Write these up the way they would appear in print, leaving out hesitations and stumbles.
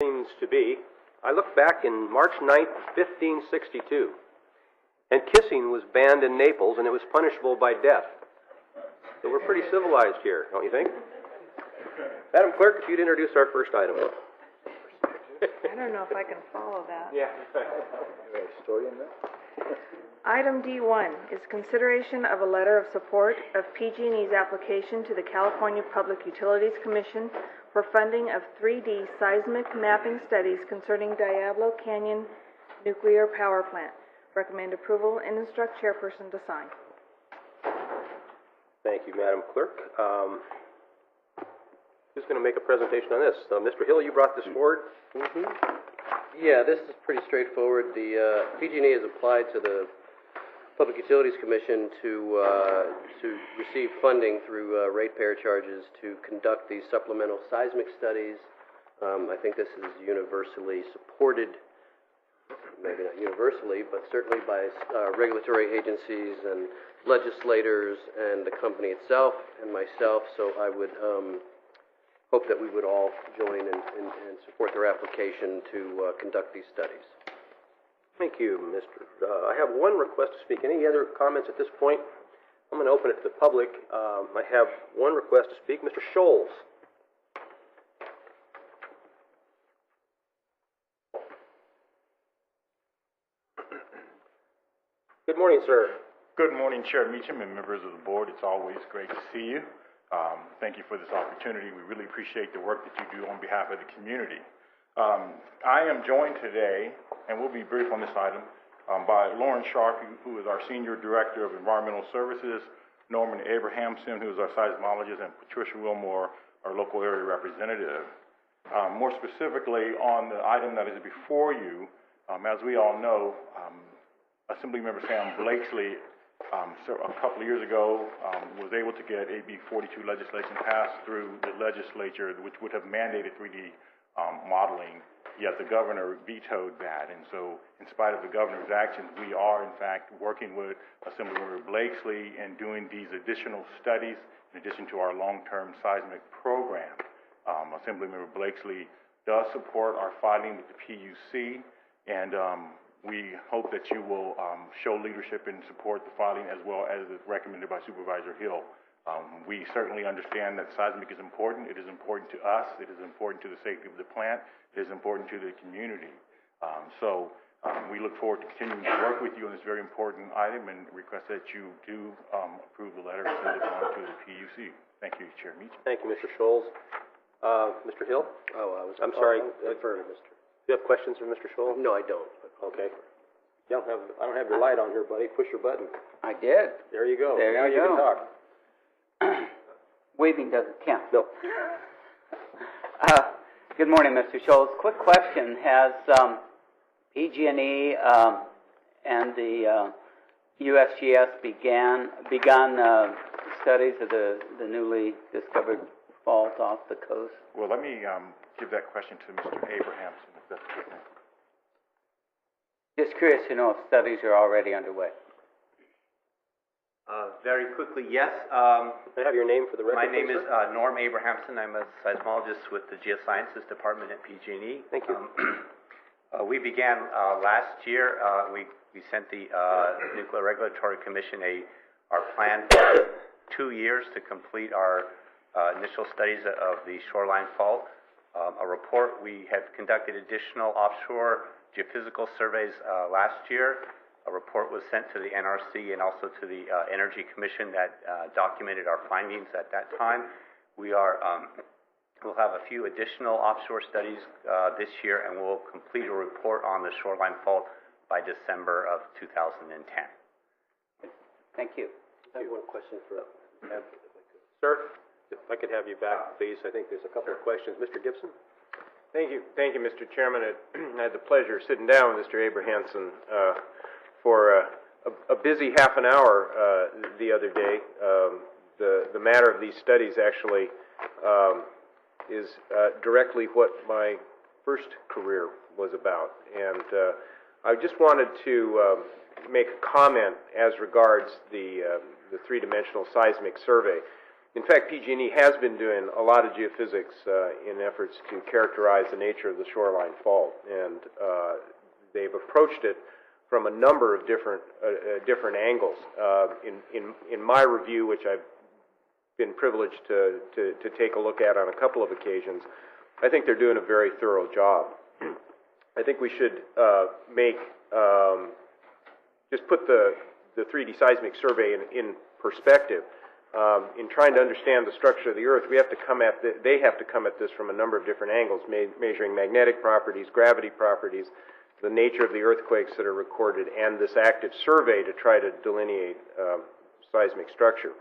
Seems to be. I looked back in March 9th, 1562, and kissing was banned in Naples, and it was punishable by death. So we're pretty civilized here, don't you think? Madam Clerk, if you'd introduce our first item. I don't know if I can follow that. Yeah. Item D1 is consideration of a letter of support of PG&E's application to the California Public Utilities Commission for funding of 3D seismic mapping studies concerning Diablo Canyon Nuclear Power Plant. Recommend approval and instruct chairperson to sign. Thank you, Madam Clerk. Who's going to make a presentation on this? Mr. Hill, you brought this forward? Yeah, this is pretty straightforward. The PG&E has applied to the Public Utilities Commission to receive funding through ratepayer charges to conduct these supplemental seismic studies. I think this is universally supported, maybe not universally, but certainly by regulatory agencies and legislators and the company itself and myself. So I would hope that we would all join and support their application to conduct these studies. Thank you, Mr. I have one request to speak. Any other comments at this point? I'm going to open it to the public. I have one request to speak. Mr. Scholes. Good morning, sir. Good morning, Chair Meacham and members of the board. It's always great to see you. Thank you for this opportunity. We really appreciate the work that you do on behalf of the community. I am joined today, and we'll be brief on this item, by Lauren Sharp, who is our Senior Director of Environmental Services, Norman Abrahamson, who is our seismologist, and Patricia Wilmore, our local area representative. More specifically, on the item that is before you, as we all know, Assemblymember Sam Blakesley, a couple of years ago, was able to get AB 42 legislation passed through the legislature, which would have mandated 3D modeling, yet the governor vetoed that. And so, in spite of the governor's actions, we are, in fact, working with Assemblymember Blakesley and doing these additional studies in addition to our long-term seismic program. Assemblymember Blakesley does support our filing with the PUC, and we hope that you will show leadership and support the filing as well as recommended by Supervisor Hill. We certainly understand that seismic is important. It is important to us. It is important to the safety of the plant. It is important to the community. We look forward to continuing to work with you on this very important item and request that you do approve the letter and send it on to the PUC. Thank you, Chair Meacham. Thank you, Mr. Scholes. Mr. Hill? I'm sorry. Defer to Mr. Do you have questions for Mr. Scholes? No, I don't. Okay. I don't have your light on here, buddy. Push your button. I did. There you go. There now you can go. talk. Waving doesn't count. No. Good morning, Mr. Scholes. Quick question. Has PG&E and the USGS begun studies of the newly discovered fault off the coast? Well, let me give that question to Mr. Abrahamson, if that's okay. Just curious to know if studies are already underway. Very quickly, yes. May I have your name for the record? My name is Norm Abrahamson. I'm a seismologist with the Geosciences Department at PG&E. Thank you. We began last year. We sent the Nuclear Regulatory Commission our plan for 2 years to complete our initial studies of the shoreline fault. A report. We have conducted additional offshore geophysical surveys last year. A report was sent to the NRC and also to the Energy Commission that documented our findings at that time. We'll have a few additional offshore studies this year, and we'll complete a report on the shoreline fault by December of 2010. Thank you. I have one question for Sir, if I could have you back, please. I think there's a couple of questions. Mr. Gibson? Thank you, Mr. Chairman. I had the pleasure of sitting down with Mr. Abrahamson for a busy half an hour the other day. The matter of these studies actually is directly what my first career was about, and I just wanted to make a comment as regards the three-dimensional seismic survey. In fact, PG&E has been doing a lot of geophysics in efforts to characterize the nature of the shoreline fault, and they've approached it from a number of different angles. In my review, which I've been privileged to take a look at on a couple of occasions, I think they're doing a very thorough job. I think we should just put the 3D seismic survey in perspective. In trying to understand the structure of the Earth, they have to come at this from a number of different angles, measuring magnetic properties, gravity properties, the nature of the earthquakes that are recorded, and this active survey to try to delineate seismic structure.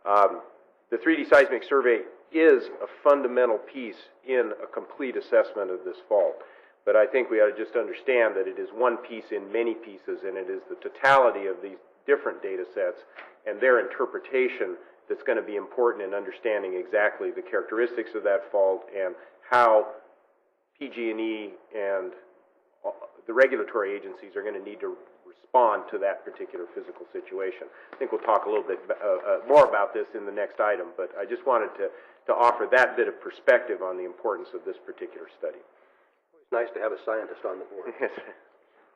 The 3D seismic survey is a fundamental piece in a complete assessment of this fault. But I think we ought to just understand that it is one piece in many pieces, and it is the totality of these different data sets and their interpretation that's going to be important in understanding exactly the characteristics of that fault and how PG&E and the regulatory agencies are going to need to respond to that particular physical situation. I think we'll talk a little bit more about this in the next item, but I just wanted to offer that bit of perspective on the importance of this particular study. It's nice to have a scientist on the board.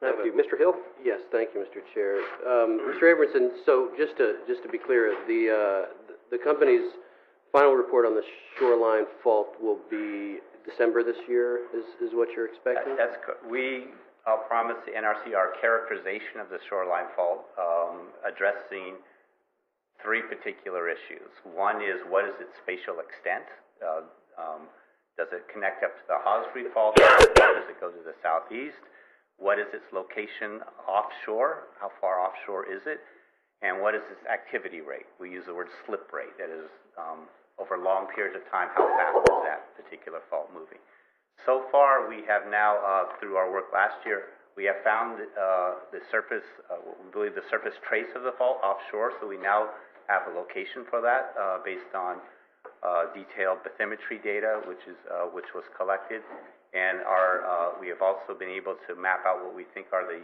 Thank you. Mr. Hill? Yes, thank you, Mr. Chair. Mr. Abramson, so just to be clear, the company's final report on the shoreline fault will be December this year, is what you're expecting? That's we promised the NRC our characterization of the shoreline fault, addressing three particular issues. One is, what is its spatial extent? Does it connect up to the Hosbury Fault? Does it go to the southeast? What is its location offshore? How far offshore is it? And what is its activity rate? We use the word slip rate. That is, over long periods of time, how fast is that particular fault moving? So far, we have now, through our work last year, we have found the surface, we believe the surface trace of the fault offshore, so we now have a location for that based on detailed bathymetry data, which was collected, and we have also been able to map out what we think are the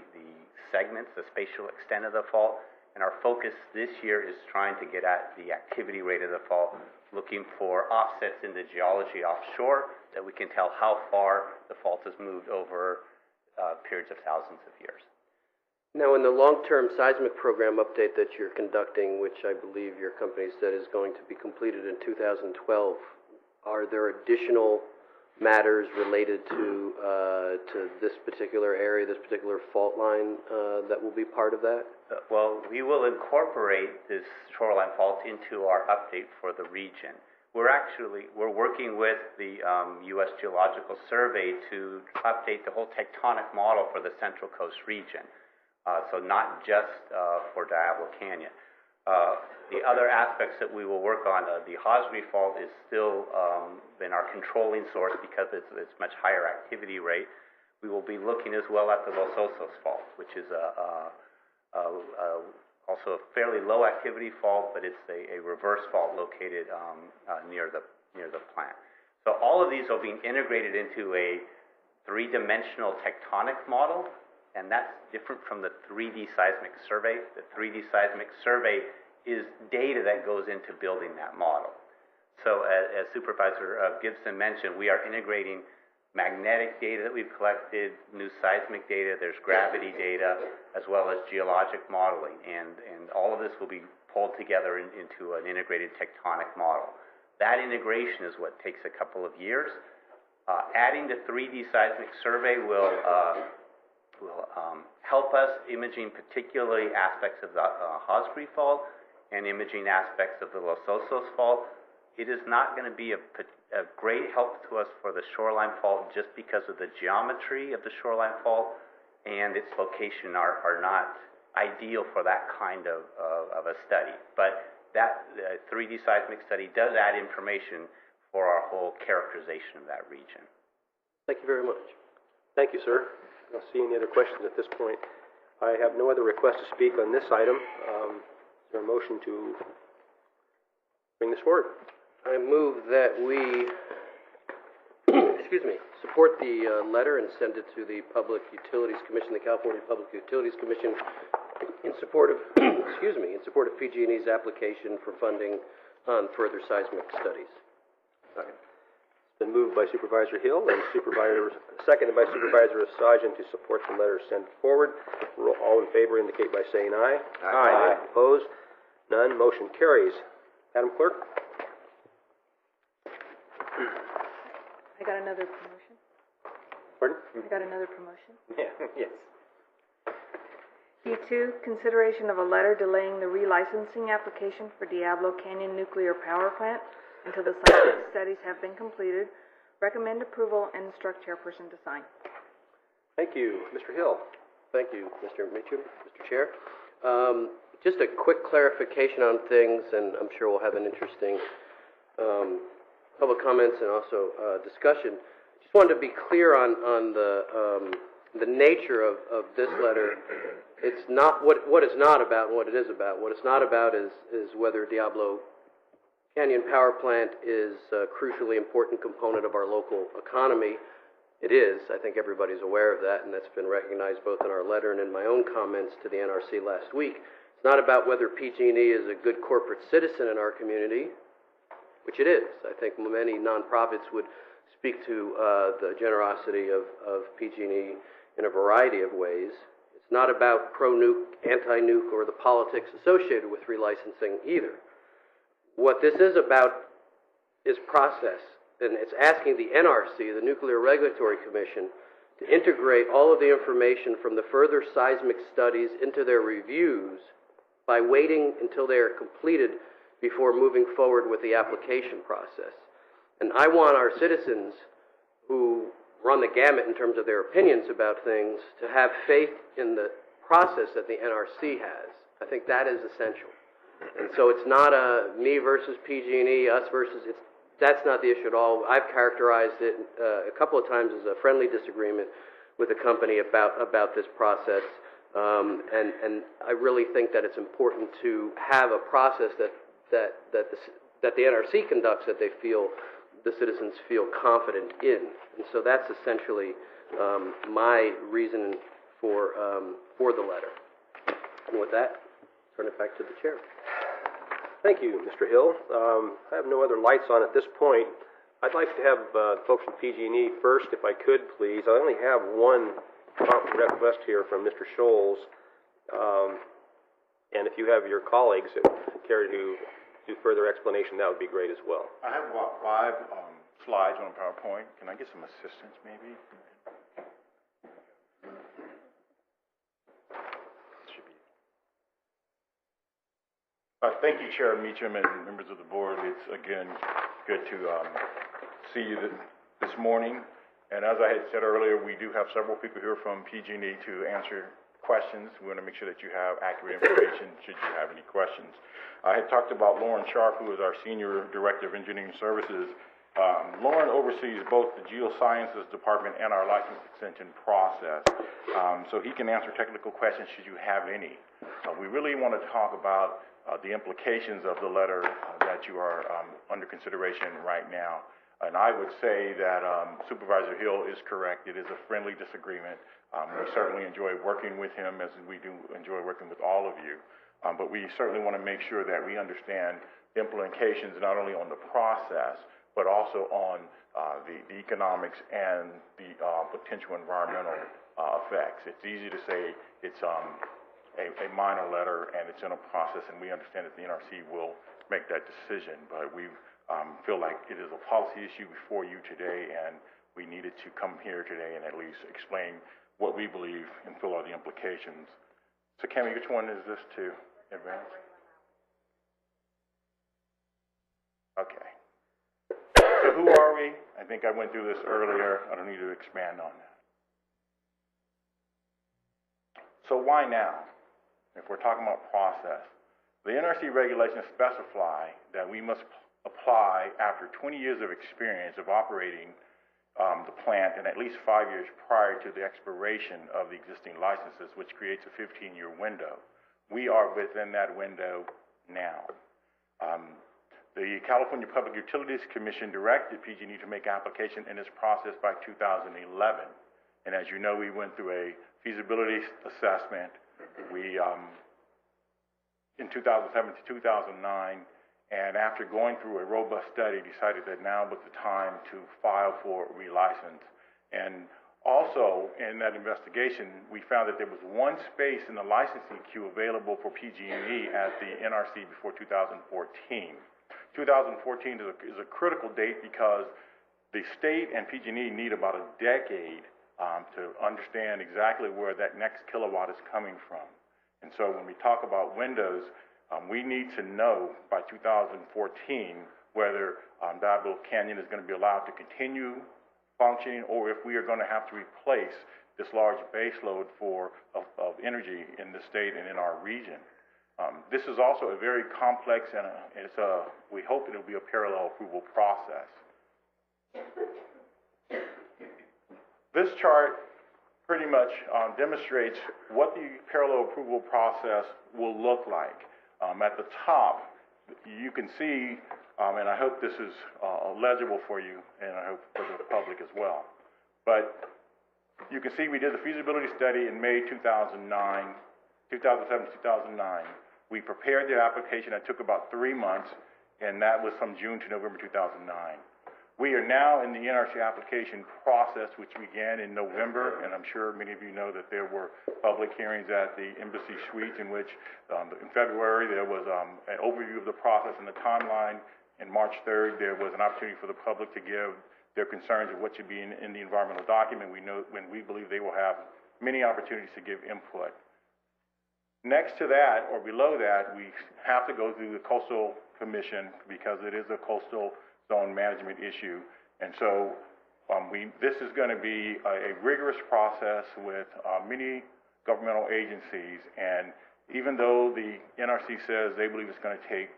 segments, the spatial extent of the fault, and our focus this year is trying to get at the activity rate of the fault, looking for offsets in the geology offshore that we can tell how far the fault has moved over periods of thousands of years. Now, in the long-term seismic program update that you're conducting, which I believe your company said is going to be completed in 2012, are there additional matters related to this particular area, this particular fault line that will be part of that? Well, we will incorporate this shoreline fault into our update for the region. We're working with the U.S. Geological Survey to update the whole tectonic model for the Central Coast region. So not just for Diablo Canyon. The other aspects that we will work on, the Hosbury Fault is still been our controlling source because it's much higher activity rate. We will be looking as well at the Los Osos Fault, which is also a fairly low activity fault, but it's a reverse fault located near the plant. So all of these are being integrated into a three-dimensional tectonic model, and that's different from the 3D seismic survey. The 3D seismic survey is data that goes into building that model. So as Supervisor Gibson mentioned, we are integrating magnetic data that we've collected, new seismic data, there's gravity data, as well as geologic modeling, and all of this will be pulled together into an integrated tectonic model. That integration is what takes a couple of years. Adding the 3D seismic survey will help us imaging particularly aspects of the Hosbury Fault and imaging aspects of the Los Osos Fault. It is not going to be a great help to us for the shoreline fault just because of the geometry of the shoreline fault and its location are not ideal for that kind of a study. But that 3D seismic study does add information for our whole characterization of that region. Thank you very much. Thank you, sir. I don't see any other questions at this point. I have no other request to speak on this item. Is there a motion to bring this forward? I move that we, support the letter and send it to the Public Utilities Commission, the California Public Utilities Commission, in support of, in support of PG&E's application for funding on further seismic studies. It's been moved by Supervisor Hill and seconded by Supervisor Assagian to support the letter sent forward. All in favor indicate by saying aye. Aye. Opposed? None. Motion carries. Madam Clerk? I got another promotion. Pardon? I got another promotion. Yeah, yes. D2, consideration of a letter delaying the relicensing application for Diablo Canyon Nuclear Power Plant until the seismic studies have been completed. Recommend approval and instruct chairperson to sign. Thank you. Mr. Hill? Thank you, Mr. Mitchum, Mr. Chair. Just a quick clarification on things, and I'm sure we'll have an interesting public comments and also discussion. Just wanted to be clear on the nature of this letter. It's not what it's not about and what it is about. What it's not about is whether Diablo Canyon Power Plant is a crucially important component of our local economy. It is. I think everybody's aware of that, and that's been recognized both in our letter and in my own comments to the NRC last week. It's not about whether PG&E is a good corporate citizen in our community, which it is. I think many nonprofits would speak to the generosity of PG&E in a variety of ways. It's not about pro-nuke, anti-nuke, or the politics associated with relicensing either. What this is about is process, and it's asking the NRC, the Nuclear Regulatory Commission, to integrate all of the information from the further seismic studies into their reviews by waiting until they are completed before moving forward with the application process. And I want our citizens who run the gamut in terms of their opinions about things to have faith in the process that the NRC has. I think that is essential. And so it's not a me versus PG&E, us versus, that's not the issue at all. I've characterized it a couple of times as a friendly disagreement with the company about this process. And I really think that it's important to have a process that the NRC conducts that the citizens feel confident in. And so that's essentially my reason for the letter. And with that, turn it back to the chair. Thank you, Mr. Hill. I have no other lights on at this point. I'd like to have folks from PG&E first, if I could, please. I only have one request here from Mr. Scholes. And if you have your colleagues that care to do further explanation, that would be great as well. I have about 5 slides on PowerPoint. Can I get some assistance, maybe? Thank you, Chair Meacham and members of the board. It's, again, good to see you this morning. And as I had said earlier, we do have several people here from PG&E to answer questions. We want to make sure that you have accurate information should you have any questions. I had talked about Lauren Sharp, who is our Senior Director of Engineering Services. Lauren oversees both the Geosciences Department and our license extension process. So he can answer technical questions should you have any. We really want to talk about the implications of the letter that you are under consideration right now. And I would say that Supervisor Hill is correct. It is a friendly disagreement. We certainly enjoy working with him as we do enjoy working with all of you. But we certainly want to make sure that we understand the implications not only on the process, but also on the economics and the potential environmental effects. It's easy to say it's a minor letter and it's in a process, and we understand that the NRC will make that decision, but we feel like it is a policy issue before you today, and we needed to come here today and at least explain what we believe and fill out the implications. So, Cammie, which one is this to advance? Okay. So who are we? I think I went through this earlier. I don't need to expand on that. So why now? If we're talking about process, the NRC regulations specify that we must apply after 20 years of experience of operating the plant and at least 5 years prior to the expiration of the existing licenses, which creates a 15-year window. We are within that window now. The California Public Utilities Commission directed PG&E to make application in this process by 2011. And as you know, we went through a feasibility assessment. We, in 2007 to 2009, and after going through a robust study, decided that now was the time to file for relicense. And also, in that investigation, we found that there was one space in the licensing queue available for PG&E at the NRC before 2014. 2014 is a critical date because the state and PG&E need about a decade to understand exactly where that next kilowatt is coming from. And so when we talk about windows, we need to know by 2014 whether Diablo Canyon is going to be allowed to continue functioning, or if we are going to have to replace this large base load of energy in the state and in our region. This is also a very complex and we hope it will be a parallel approval process. This chart pretty much demonstrates what the parallel approval process will look like. At the top, you can see, and I hope this is legible for you, and I hope for the public as well. But you can see we did the feasibility study in May 2007 to 2009. We prepared the application. That took about 3 months, and that was from June to November 2009. We are now in the NRC application process, which began in November, and I'm sure many of you know that there were public hearings at the Embassy Suites in which, in February, there was an overview of the process and the timeline. In March 3rd, there was an opportunity for the public to give their concerns of what should be in the environmental document. We know when we believe they will have many opportunities to give input. Next to that, or below that, we have to go through the Coastal Commission because it is a coastal zone management issue. And so this is going to be a rigorous process with many governmental agencies. And even though the NRC says they believe it's going to take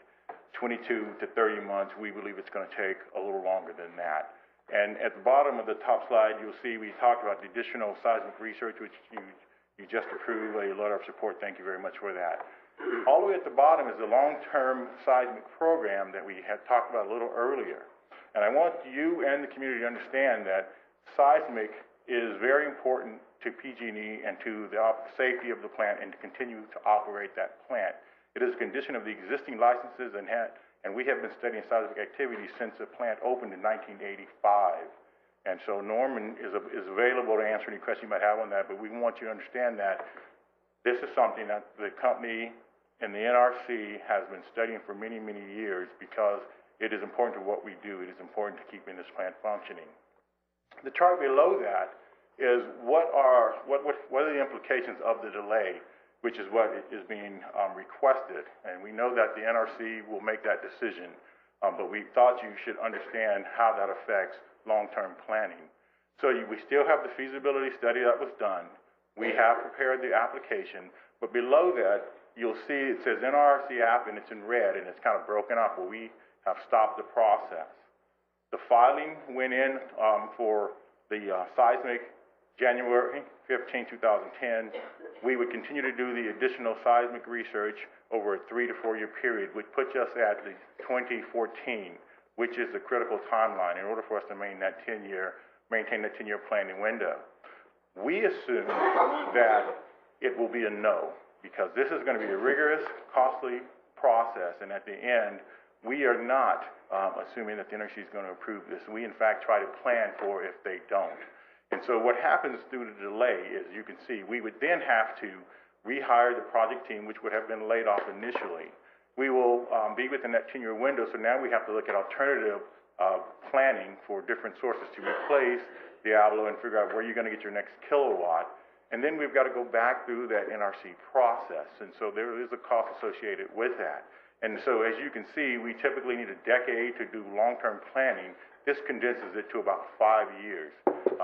22 to 30 months, we believe it's going to take a little longer than that. And at the bottom of the top slide, you'll see we talked about the additional seismic research, which you just approved a letter of support. Thank you very much for that. All the way at the bottom is the long-term seismic program that we had talked about a little earlier. And I want you and the community to understand that seismic is very important to PG&E and to the safety of the plant and to continue to operate that plant. It is a condition of the existing licenses, and we have been studying seismic activity since the plant opened in 1985. And so Norman is available to answer any questions you might have on that, but we want you to understand that this is something that the company and the NRC has been studying for many, many years because it is important to what we do. It is important to keeping this plant functioning. The chart below that is what are the implications of the delay, which is what is being requested. And we know that the NRC will make that decision, but we thought you should understand how that affects long-term planning. So we still have the feasibility study that was done. We have prepared the application, but below that, you'll see it says NRC app, and it's in red, and it's kind of broken up where we have stopped the process. The filing went in for the seismic January 15, 2010. We would continue to do the additional seismic research over a 3 to 4 year period, which puts us at the 2014, which is the critical timeline in order for us to maintain that 10-year planning window. We assume that it will be a no, because this is going to be a rigorous, costly process, and at the end, we are not assuming that the NRC is going to approve this. We, in fact, try to plan for if they don't. And so what happens through the delay is, you can see, we would then have to rehire the project team, which would have been laid off initially. We will be within that 10-year window, so now we have to look at alternative planning for different sources to replace Diablo and figure out where you're going to get your next kilowatt. And then we've got to go back through that NRC process, and so there is a cost associated with that. And so as you can see, we typically need a decade to do long-term planning. This condenses it to about 5 years.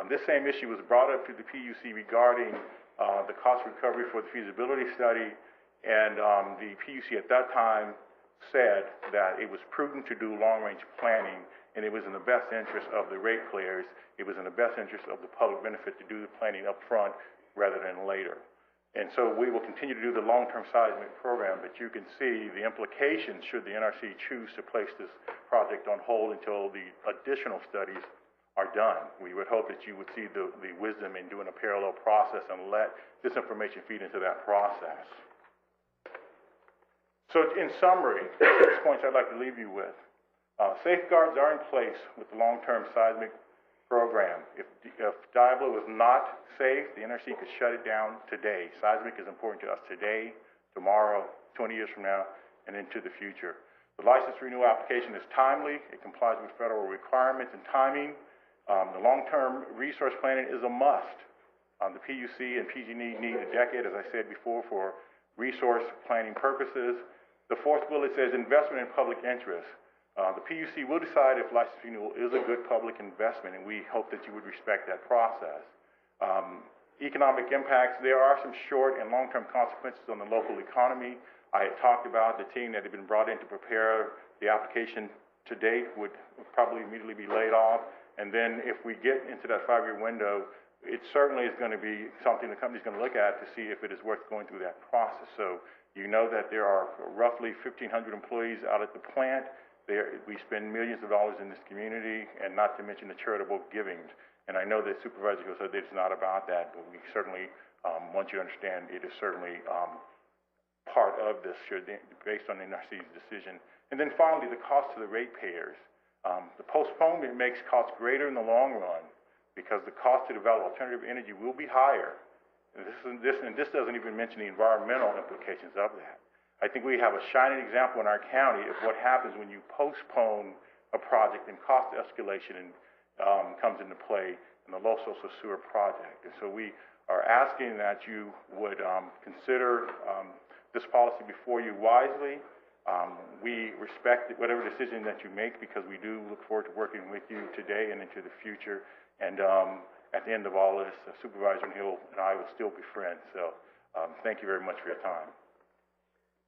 This same issue was brought up to the PUC regarding the cost recovery for the feasibility study, and the PUC at that time said that it was prudent to do long-range planning, and it was in the best interest of the ratepayers. It was in the best interest of the public benefit to do the planning up front rather than later. And so we will continue to do the long-term seismic program, but you can see the implications should the NRC choose to place this project on hold until the additional studies are done. We would hope that you would see the wisdom in doing a parallel process and let this information feed into that process. So in summary, 6 points I'd like to leave you with. Safeguards are in place with the long-term seismic program. If Diablo is not safe, the NRC could shut it down today. Seismic is important to us today, tomorrow, 20 years from now, and into the future. The license renewal application is timely. It complies with federal requirements and timing. The long-term resource planning is a must. The PUC and PG&E need a decade, as I said before, for resource planning purposes. The fourth bullet says investment in public interest. The PUC will decide if license renewal is a good public investment, and we hope that you would respect that process. Economic impacts, there are some short and long-term consequences on the local economy. I had talked about the team that had been brought in to prepare the application to date would probably immediately be laid off. And then if we get into that 5-year window, it certainly is going to be something the company's going to look at to see if it is worth going through that process. So you know that there are roughly 1,500 employees out at the plant. We spend millions of dollars in this community, and not to mention the charitable givings. And I know that Supervisor Hill said it's not about that, but we certainly want you to understand it is certainly part of this, based on the NRC's decision. And then finally, the cost to the ratepayers. The postponement makes costs greater in the long run because the cost to develop alternative energy will be higher. And this doesn't even mention the environmental implications of that. I think we have a shining example in our county of what happens when you postpone a project and cost escalation comes into play in the Los Osos Sewer project. And so we are asking that you would consider this policy before you wisely. We respect whatever decision that you make because we do look forward to working with you today and into the future. And at the end of all this, Supervisor Hill and I will still be friends. So thank you very much for your time.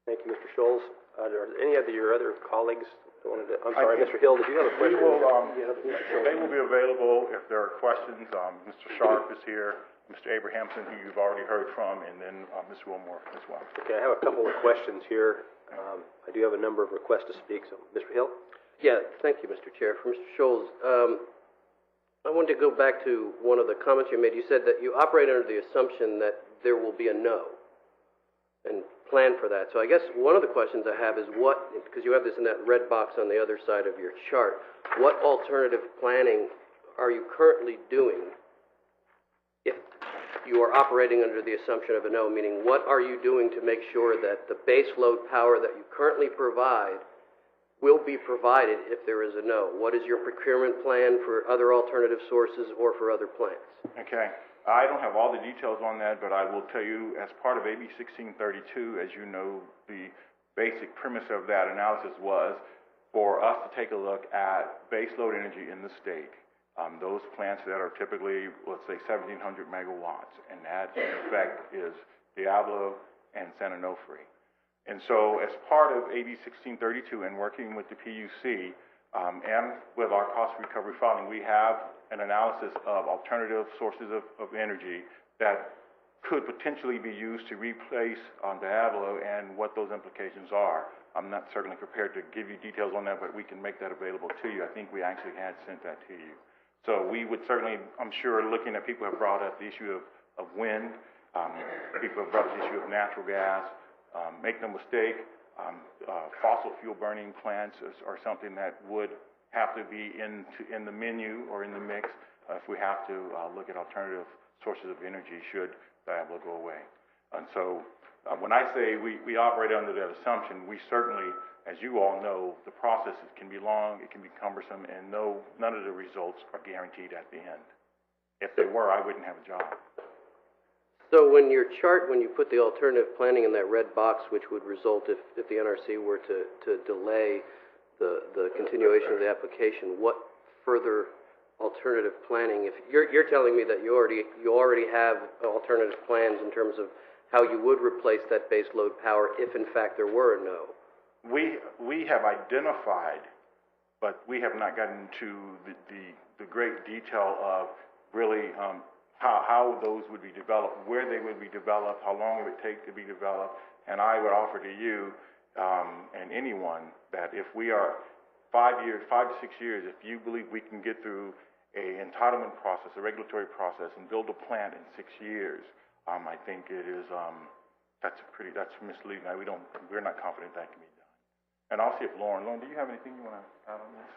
Thank you, Mr. Scholes. Are there any of your other colleagues that wanted to, I'm sorry, Mr. Hill, did you have a question? They will be available if there are questions. Mr. Sharp is here, Mr. Abrahamson, who you've already heard from, and then Ms. Wilmore as well. Okay, I have a couple of questions here. I do have a number of requests to speak, so Mr. Hill? Yeah, thank you, Mr. Chair. For Mr. Scholes, I wanted to go back to one of the comments you made. You said that you operate under the assumption that there will be a no and plan for that. So I guess one of the questions I have is what, because you have this in that red box on the other side of your chart, what alternative planning are you currently doing if you are operating under the assumption of a no, meaning what are you doing to make sure that the base load power that you currently provide will be provided if there is a no? What is your procurement plan for other alternative sources or for other plants? Okay. I don't have all the details on that, but I will tell you, as part of AB 1632, as you know, the basic premise of that analysis was for us to take a look at baseload energy in the state. Those plants that are typically, let's say, 1,700 megawatts, and that, in effect, is Diablo and San Onofre. And so, as part of AB 1632 and working with the PUC and with our cost recovery filing, we have an analysis of alternative sources of energy that could potentially be used to replace Diablo and what those implications are. I'm not certainly prepared to give you details on that, but we can make that available to you. I think we actually had sent that to you. So we would certainly, I'm sure, looking at people have brought up the issue of wind, people have brought up the issue of natural gas. Make no mistake, fossil fuel burning plants are something that would have to be in the menu or in the mix if we have to look at alternative sources of energy should Diablo go away. And so when I say we operate under that assumption, we certainly, as you all know, the process can be long, it can be cumbersome, and none of the results are guaranteed at the end. If they were, I wouldn't have a job. So when your chart, when you put the alternative planning in that red box, which would result if the NRC were to delay the continuation of the application, what further alternative planning? If you're telling me that you already have alternative plans in terms of how you would replace that base load power if in fact there were a no. We have identified, but we have not gotten to the great detail of really how those would be developed, where they would be developed, how long it would take to be developed. And I would offer to you and anyone that if we are 5 to 6 years, if you believe we can get through a entitlement process, a regulatory process, and build a plant in 6 years, I think it is that's misleading. We're not confident that can be done. And I'll see if Lauren, do you have anything you want to add on this?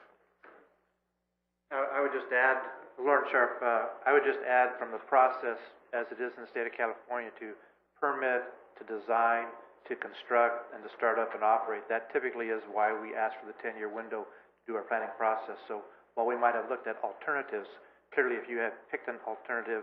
I would just add, Lauren Sharp, I would just add from the process as it is in the state of California to permit, to design, to construct, and to start up and operate. That typically is why we ask for the 10-year window to do our planning process. So while we might have looked at alternatives, clearly if you had picked an alternative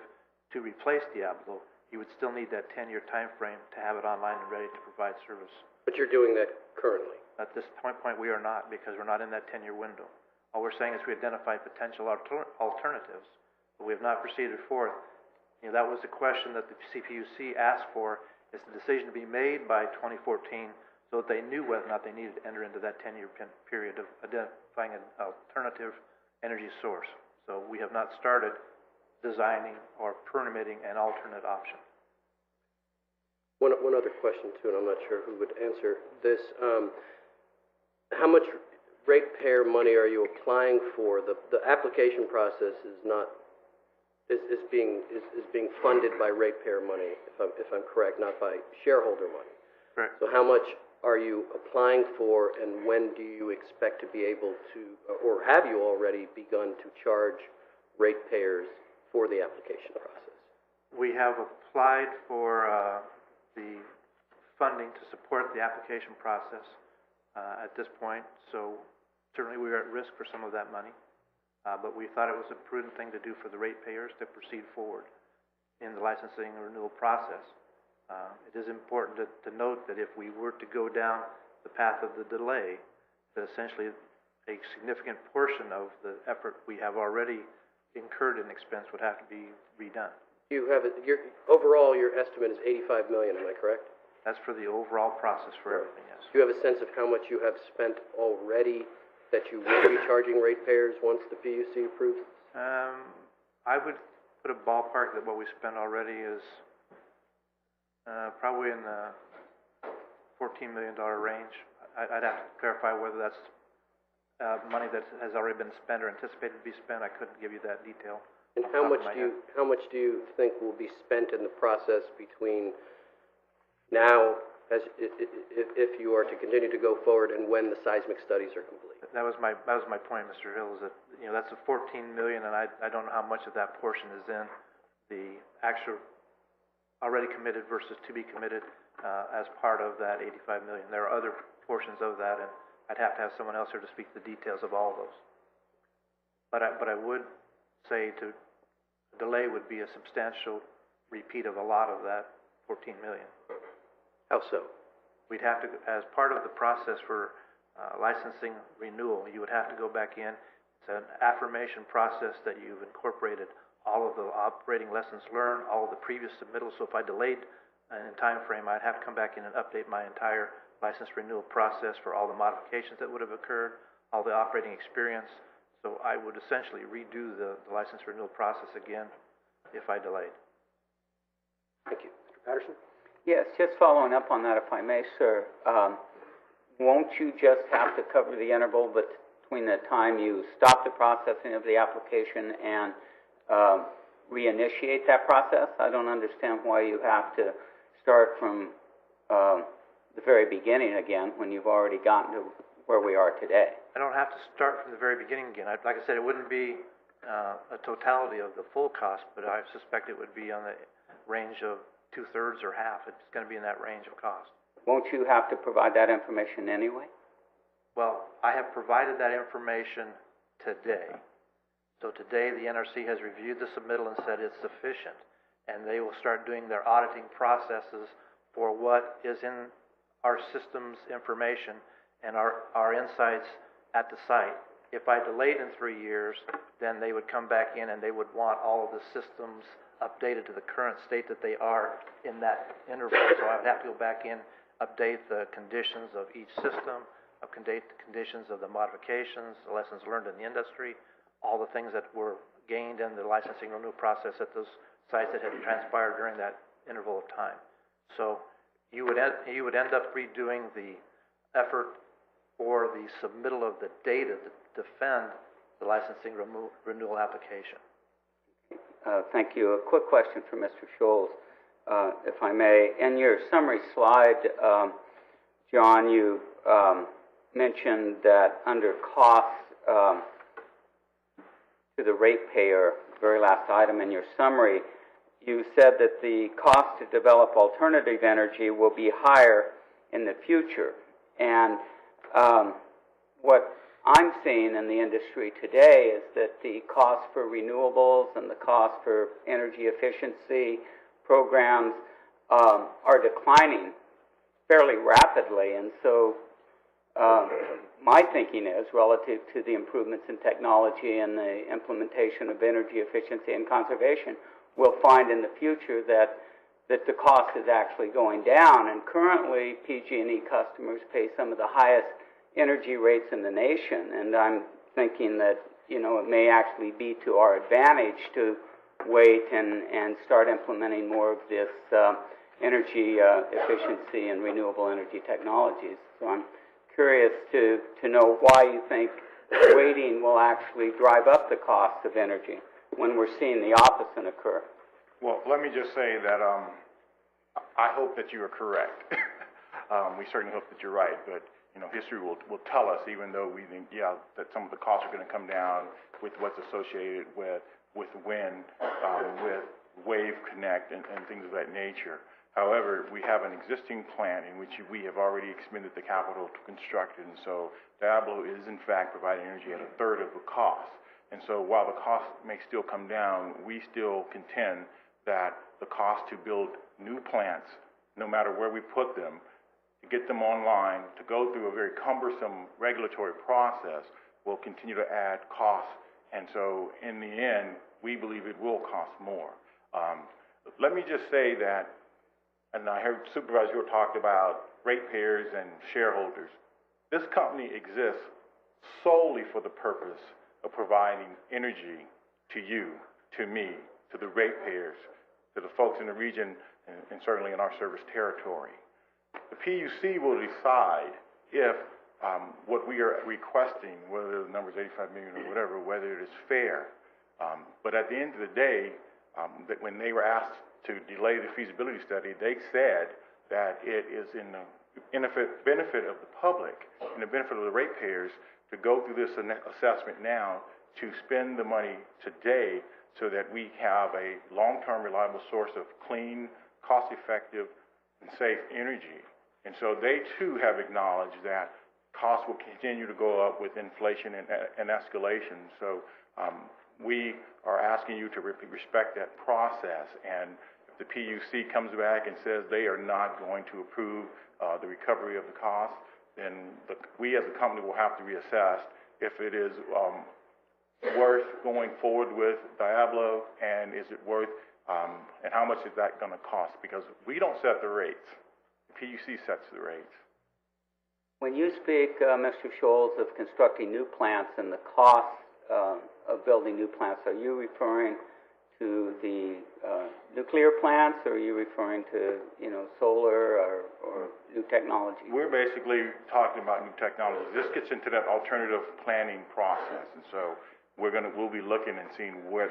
to replace Diablo, you would still need that 10-year time frame to have it online and ready to provide service. But you're doing that currently. At this point we are not, because we're not in that 10-year window. All we're saying is we identified potential alternatives, but we have not proceeded forth. You know, that was the question that the CPUC asked for, is the decision to be made by 2014 so that they knew whether or not they needed to enter into that 10-year period of identifying an alternative energy source. So we have not started designing or permitting an alternate option. One other question too, and I'm not sure who would answer this. How much ratepayer money are you applying for? The application process is being funded by ratepayer money, if I'm correct, not by shareholder money. Correct. So how much are you applying for, and when do you expect to be able to, or have you already begun to charge ratepayers for the application process? We have applied for the funding to support the application process at this point, so certainly we are at risk for some of that money, but we thought it was a prudent thing to do for the ratepayers to proceed forward in the licensing and renewal process. It is important to note that if we were to go down the path of the delay, that essentially a significant portion of the effort we have already incurred in expense would have to be redone. You have overall your estimate is $85 million, am I correct? That's for the overall process for everything, yes. Do you have a sense of how much you have spent already that you will be charging ratepayers once the PUC approves? I would put a ballpark that what we spent already is probably in the $14 million range. I'd have to clarify whether that's money that has already been spent or anticipated to be spent. I couldn't give you that detail. And how much do you think will be spent in the process between now, if you are to continue to go forward, and when the seismic studies are complete? That was my point, Mr. Hill, is that, you know, that's a $14 million, and I don't know how much of that portion is in the actual already committed versus to be committed as part of that $85 million. There are other portions of that, and I'd have to have someone else here to speak the details of all of those. But I would say to delay would be a substantial repeat of a lot of that $14 million. How so? We'd have to, as part of the process for licensing renewal, you would have to go back in. It's an affirmation process that you've incorporated all of the operating lessons learned, all of the previous submittals. So if I delayed in time frame, I'd have to come back in and update my entire license renewal process for all the modifications that would have occurred, all the operating experience. So I would essentially redo the license renewal process again if I delayed. Thank you. Mr. Patterson? Yes, just following up on that, if I may, sir. Won't you just have to cover the interval between the time you stop the processing of the application and reinitiate that process? I don't understand why you have to start from the very beginning again when you've already gotten to where we are today. I don't have to start from the very beginning again. Like I said, it wouldn't be a totality of the full cost, but I suspect it would be on the range of 2/3 or half. It's going to be in that range of cost. Won't you have to provide that information anyway? Well, I have provided that information today. So today the NRC has reviewed the submittal and said it's sufficient, and they will start doing their auditing processes for what is in our systems information and our insights at the site. If I delayed in 3 years, then they would come back in and they would want all of the systems updated to the current state that they are in that interval. So I would have to go back in, update the conditions of each system, update the conditions of the modifications, the lessons learned in the industry, all the things that were gained in the licensing renewal process at those sites that had transpired during that interval of time. So you would end up redoing the effort for the submittal of the data to defend the licensing renewal application. Thank you. A quick question for Mr. Scholes. if I may. In your summary slide, John, you mentioned that under costs to the ratepayer, very last item in your summary, you said that the cost to develop alternative energy will be higher in the future. And what I'm seeing in the industry today is that the cost for renewables and the cost for energy efficiency programs are declining fairly rapidly. And so my thinking is, relative to the improvements in technology and the implementation of energy efficiency and conservation, we'll find in the future that the cost is actually going down. And currently, PG&E customers pay some of the highest energy rates in the nation. And I'm thinking that, it may actually be to our advantage to wait and start implementing more of this energy efficiency and renewable energy technologies. So I'm curious to know why you think waiting will actually drive up the cost of energy when we're seeing the opposite occur. Well, let me just say that I hope that you are correct. We certainly hope that you're right, but history will tell us, even though we think, that some of the costs are going to come down with what's associated with wind, with wave connect and things of that nature. However, we have an existing plan in which we have already expended the capital to construct it, and so Diablo is in fact providing energy at a third of the cost. And so while the cost may still come down, we still contend that the cost to build new plants, no matter where we put them, to get them online, to go through a very cumbersome regulatory process, will continue to add costs. And so in the end, we believe it will cost more. Let me just say that, and I heard Supervisor talked about ratepayers and shareholders. This company exists solely for the purpose of providing energy to you, to me, to the ratepayers, to the folks in the region, and certainly in our service territory. The PUC will decide if what we are requesting, whether the number is 85 million or whatever, whether it is fair. But at the end of the day, that when they were asked to delay the feasibility study, they said that it is in the benefit of the public and the benefit of the ratepayers to go through this assessment now, to spend the money today so that we have a long-term reliable source of clean, cost-effective, and safe energy. And so they too have acknowledged that costs will continue to go up with inflation and escalation. So we are asking you to respect that process. And if the PUC comes back and says they are not going to approve the recovery of the cost, then we as a company will have to reassess if it is worth going forward with Diablo, and is it worth, and how much is that going to cost? Because we don't set the rates. The PUC sets the rates. When you speak, Mr. Scholes, of constructing new plants and the cost of building new plants, are you referring to the nuclear plants, or are you referring to, solar or new technology? We're basically talking about new technology. This gets into that alternative planning process, and so we'll be looking and seeing what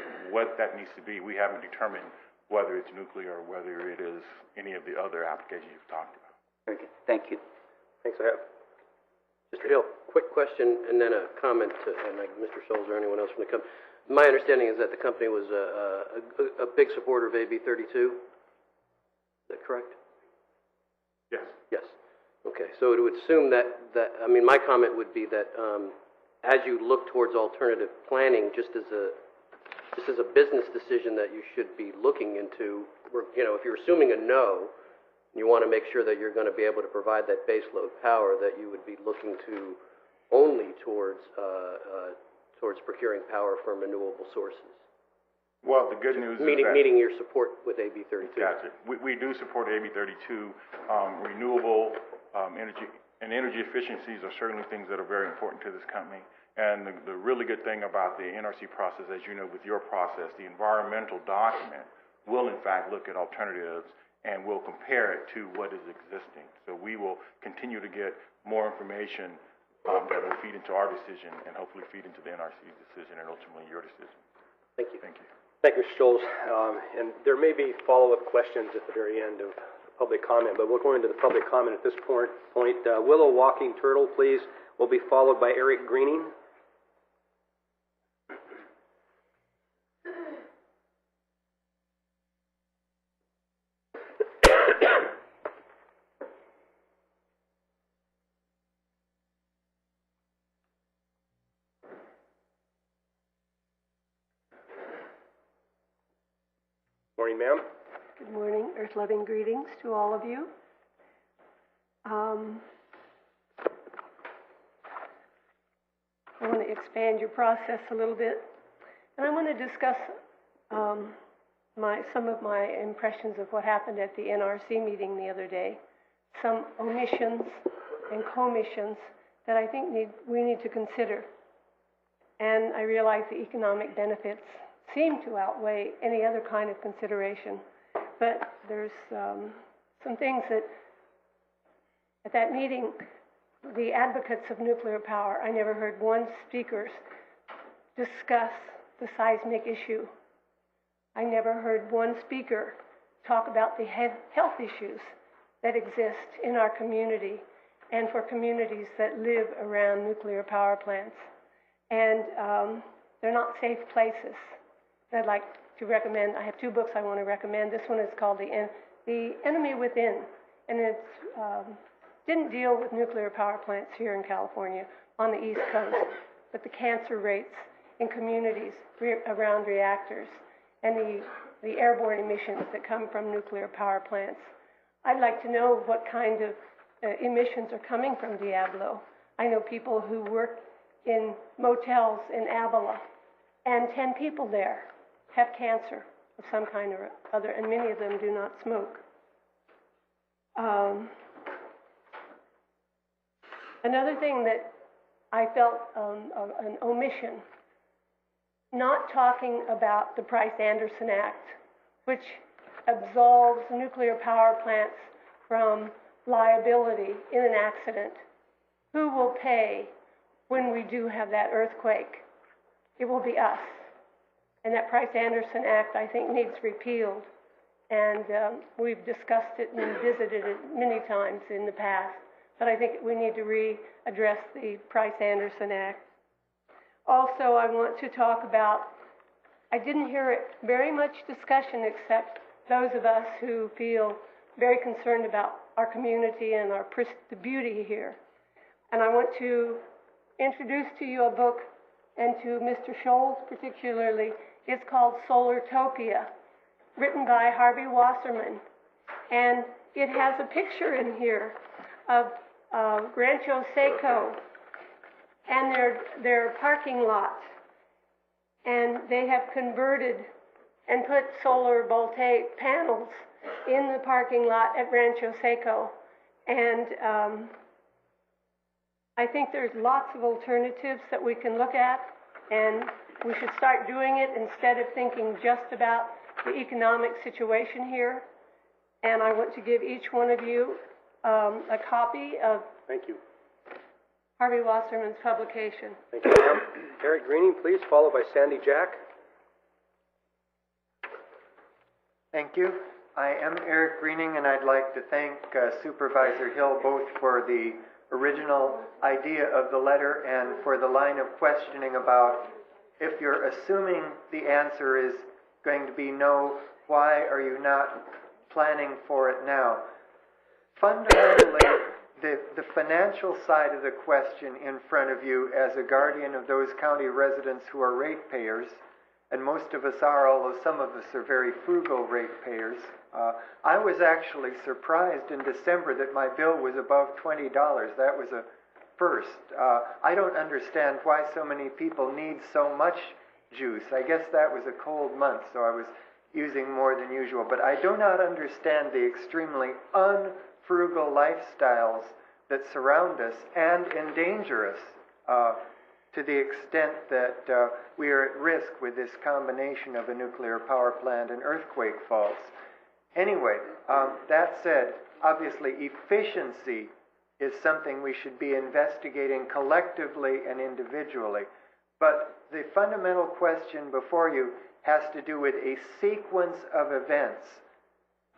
that needs to be. We haven't determined whether it's nuclear or whether it is any of the other applications you've talked about. Very good. Thank you. Thanks, I have. Mr. Hill, quick question and then a comment to Mr. Scholes or anyone else from the company. My understanding is that the company was a big supporter of AB 32. Is that correct? Yes. Yes. Okay. So it would assume that my comment would be that as you look towards alternative planning, just as a business decision that you should be looking into, if you're assuming a no, you want to make sure that you're going to be able to provide that baseload power, that you would be looking to only towards procuring power from renewable sources. Well, the good news is that... Meeting your support with AB 32. Gotcha. We do support AB 32. Renewable energy and energy efficiencies are certainly things that are very important to this company. And the really good thing about the NRC process, as you know, with your process, the environmental document will in fact look at alternatives and will compare it to what is existing. So we will continue to get more information that will feed into our decision and hopefully feed into the NRC's decision and ultimately your decision. Thank you. Thank you. Thank you, Mr. Scholes. And there may be follow-up questions at the very end of public comment, but we'll go into the public comment at this point. Willow Walking Turtle, please, will be followed by Eric Greening. Morning, ma'am. Good morning. Earth-loving greetings to all of you. I want to expand your process a little bit, and I want to discuss some of my impressions of what happened at the NRC meeting the other day, some omissions and commissions that I think we need to consider. And I realize the economic benefits seem to outweigh any other kind of consideration. But there's some things that, at that meeting, the advocates of nuclear power, I never heard one speaker discuss the seismic issue. I never heard one speaker talk about the health issues that exist in our community and for communities that live around nuclear power plants. And they're not safe places. I'd like to recommend, I have two books I want to recommend. This one is called The Enemy Within, and it didn't deal with nuclear power plants here in California on the East Coast, but the cancer rates in communities around reactors and the airborne emissions that come from nuclear power plants. I'd like to know what kind of emissions are coming from Diablo. I know people who work in motels in Avila, and 10 people there have cancer of some kind or other, and many of them do not smoke. Another thing that I felt an omission, not talking about the Price-Anderson Act, which absolves nuclear power plants from liability in an accident. Who will pay when we do have that earthquake? It will be us. And that Price-Anderson Act, I think, needs repealed. And we've discussed it and visited it many times in the past. But I think we need to readdress the Price-Anderson Act. Also, I want to talk about, I didn't hear very much discussion except those of us who feel very concerned about our community and the beauty here. And I want to introduce to you a book, and to Mr. Scholes particularly. It's called Solartopia, written by Harvey Wasserman. And it has a picture in here of Rancho Seco and their parking lot. And they have converted and put solar voltaic panels in the parking lot at Rancho Seco. And I think there's lots of alternatives that we can look at, and we should start doing it instead of thinking just about the economic situation here. And I want to give each one of you a copy of Thank you. Harvey Wasserman's publication. Thank you, ma'am. Eric Greening, please, followed by Sandy Jack. Thank you. I am Eric Greening, and I'd like to thank Supervisor Hill both for the original idea of the letter and for the line of questioning about, if you're assuming the answer is going to be no, why are you not planning for it now? Fundamentally, the financial side of the question in front of you as a guardian of those county residents who are ratepayers, and most of us are, although some of us are very frugal ratepayers. I was actually surprised in December that my bill was above $20. That was a first. I don't understand why so many people need so much juice. I guess that was a cold month, so I was using more than usual. But I do not understand the extremely unfrugal lifestyles that surround us and endanger us to the extent that we are at risk with this combination of a nuclear power plant and earthquake faults. Anyway, that said, obviously efficiency is something we should be investigating collectively and individually. But the fundamental question before you has to do with a sequence of events.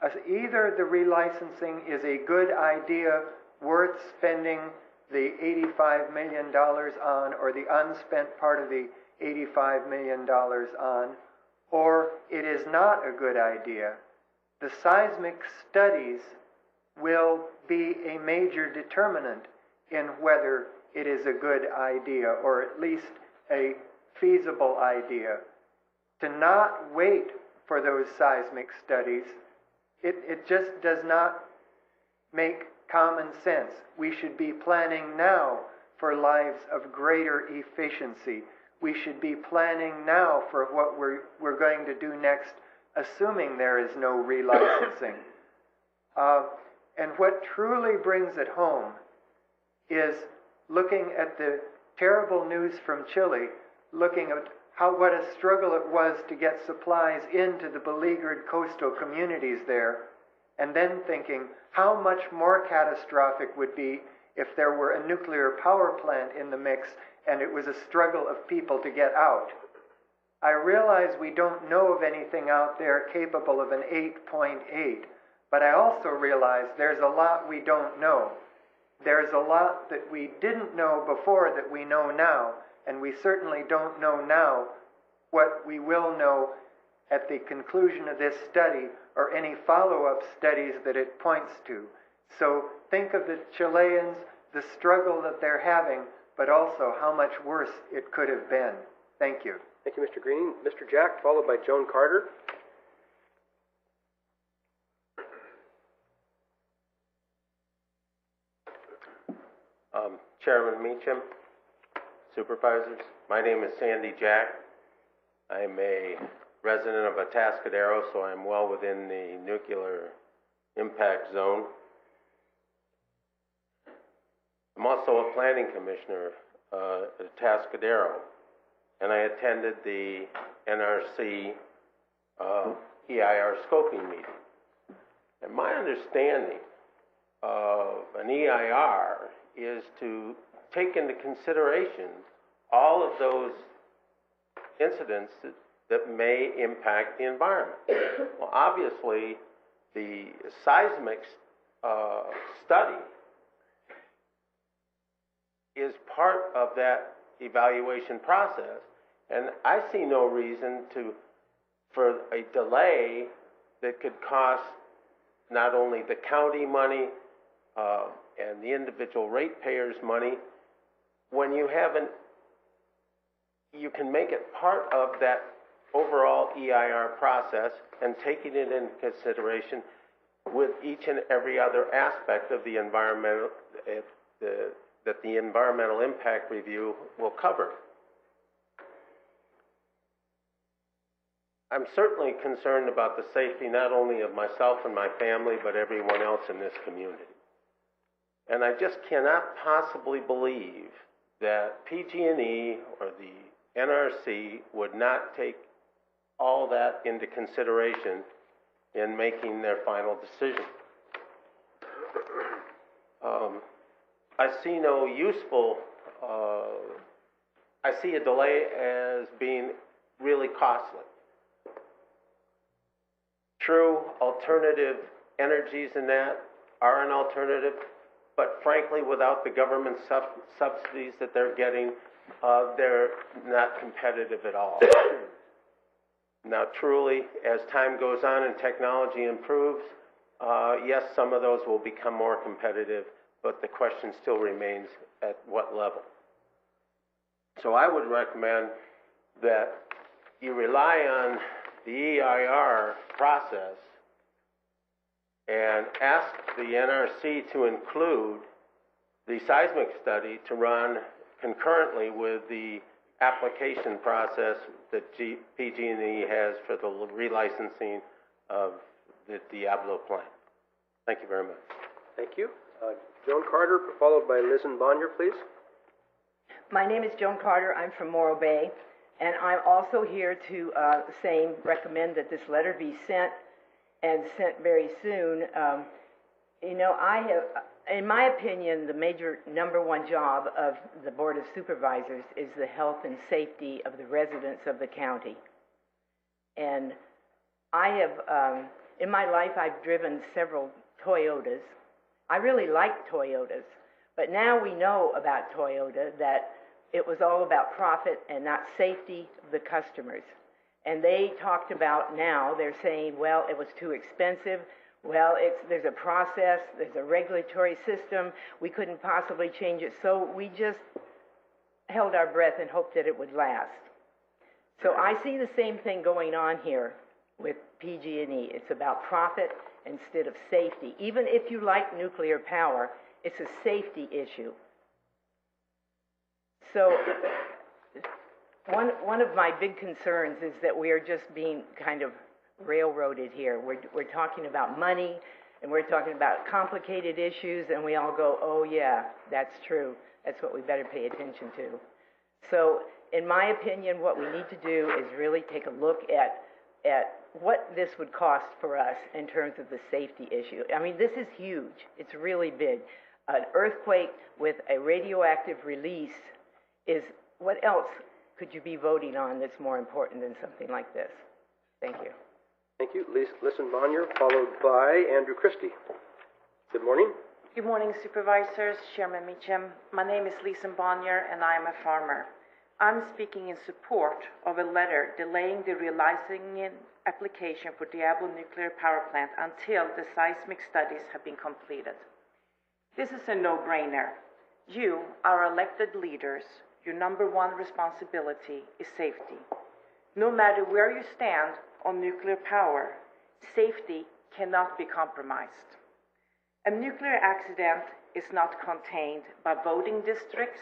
Either the relicensing is a good idea worth spending the $85 million on, or the unspent part of the $85 million on, or it is not a good idea. The seismic studies will be a major determinant in whether it is a good idea, or at least a feasible idea. To not wait for those seismic studies, it just does not make common sense. We should be planning now for lives of greater efficiency. We should be planning now for what we're going to do next, assuming there is no relicensing. And what truly brings it home is looking at the terrible news from Chile, looking at what a struggle it was to get supplies into the beleaguered coastal communities there, and then thinking how much more catastrophic would be if there were a nuclear power plant in the mix and it was a struggle of people to get out. I realize we don't know of anything out there capable of an 8.8, but I also realize there's a lot we don't know. There's a lot that we didn't know before that we know now, and we certainly don't know now what we will know at the conclusion of this study or any follow-up studies that it points to. So think of the Chileans, the struggle that they're having, but also how much worse it could have been. Thank you. Thank you, Mr. Greening. Mr. Jack, followed by Joan Carter. Chairman Meacham, Supervisors, my name is Sandy Jack. I'm a resident of Atascadero, so I'm well within the nuclear impact zone. I'm also a planning commissioner at Atascadero, and I attended the NRC EIR scoping meeting. And my understanding of an EIR is to take into consideration all of those incidents that may impact the environment. Well, obviously, the seismic study is part of that evaluation process, and I see no reason for a delay that could cost not only the county money and the individual ratepayers money, when you can make it part of that overall EIR process and taking it into consideration with each and every other aspect of the environmental that the environmental impact review will cover. I'm certainly concerned about the safety not only of myself and my family, but everyone else in this community. And I just cannot possibly believe that PG&E or the NRC would not take all that into consideration in making their final decision. I see no useful, I see a delay as being really costly. True, alternative energies in that are an alternative, but frankly, without the government subsidies that they're getting, they're not competitive at all. Now, truly, as time goes on and technology improves, yes, some of those will become more competitive, but the question still remains at what level. So I would recommend that you rely on the EIR process and ask the NRC to include the seismic study to run concurrently with the application process that PG&E has for the relicensing of the Diablo plant. Thank you very much. Thank you. Joan Carter, followed by Liz and Bonnier, please. My name is Joan Carter. I'm from Morro Bay, and I'm also here to recommend that this letter be sent, and sent very soon. I have, in my opinion, the major number one job of the Board of Supervisors is the health and safety of the residents of the county. And I have, in my life, I've driven several Toyotas. I really like Toyotas, but now we know about Toyota that it was all about profit and not safety of the customers. And they talked about now, they're saying, well, it was too expensive. Well, there's a process, there's a regulatory system, we couldn't possibly change it, so we just held our breath and hoped that it would last. So I see the same thing going on here with PG&E. It's about profit instead of safety. Even if you like nuclear power, it's a safety issue. So one of my big concerns is that we are just being kind of railroaded here. We're talking about money, and we're talking about complicated issues, and we all go, oh yeah, that's true. That's what we better pay attention to. So, in my opinion, what we need to do is really take a look at what this would cost for us in terms of the safety issue. I mean, this is huge. It's really big. An earthquake with a radioactive release is, what else could you be voting on that's more important than something like this? Thank you. Thank you. Listen Bonnier, followed by Andrew Christie. Good morning. Good morning, Supervisors, Chairman Meacham. My name is Lisa Bonnier, and I am a farmer. I'm speaking in support of a letter delaying the relicensing application for Diablo nuclear power plant until the seismic studies have been completed. This is a no-brainer. You, our elected leaders, your number one responsibility is safety. No matter where you stand on nuclear power, safety cannot be compromised. A nuclear accident is not contained by voting districts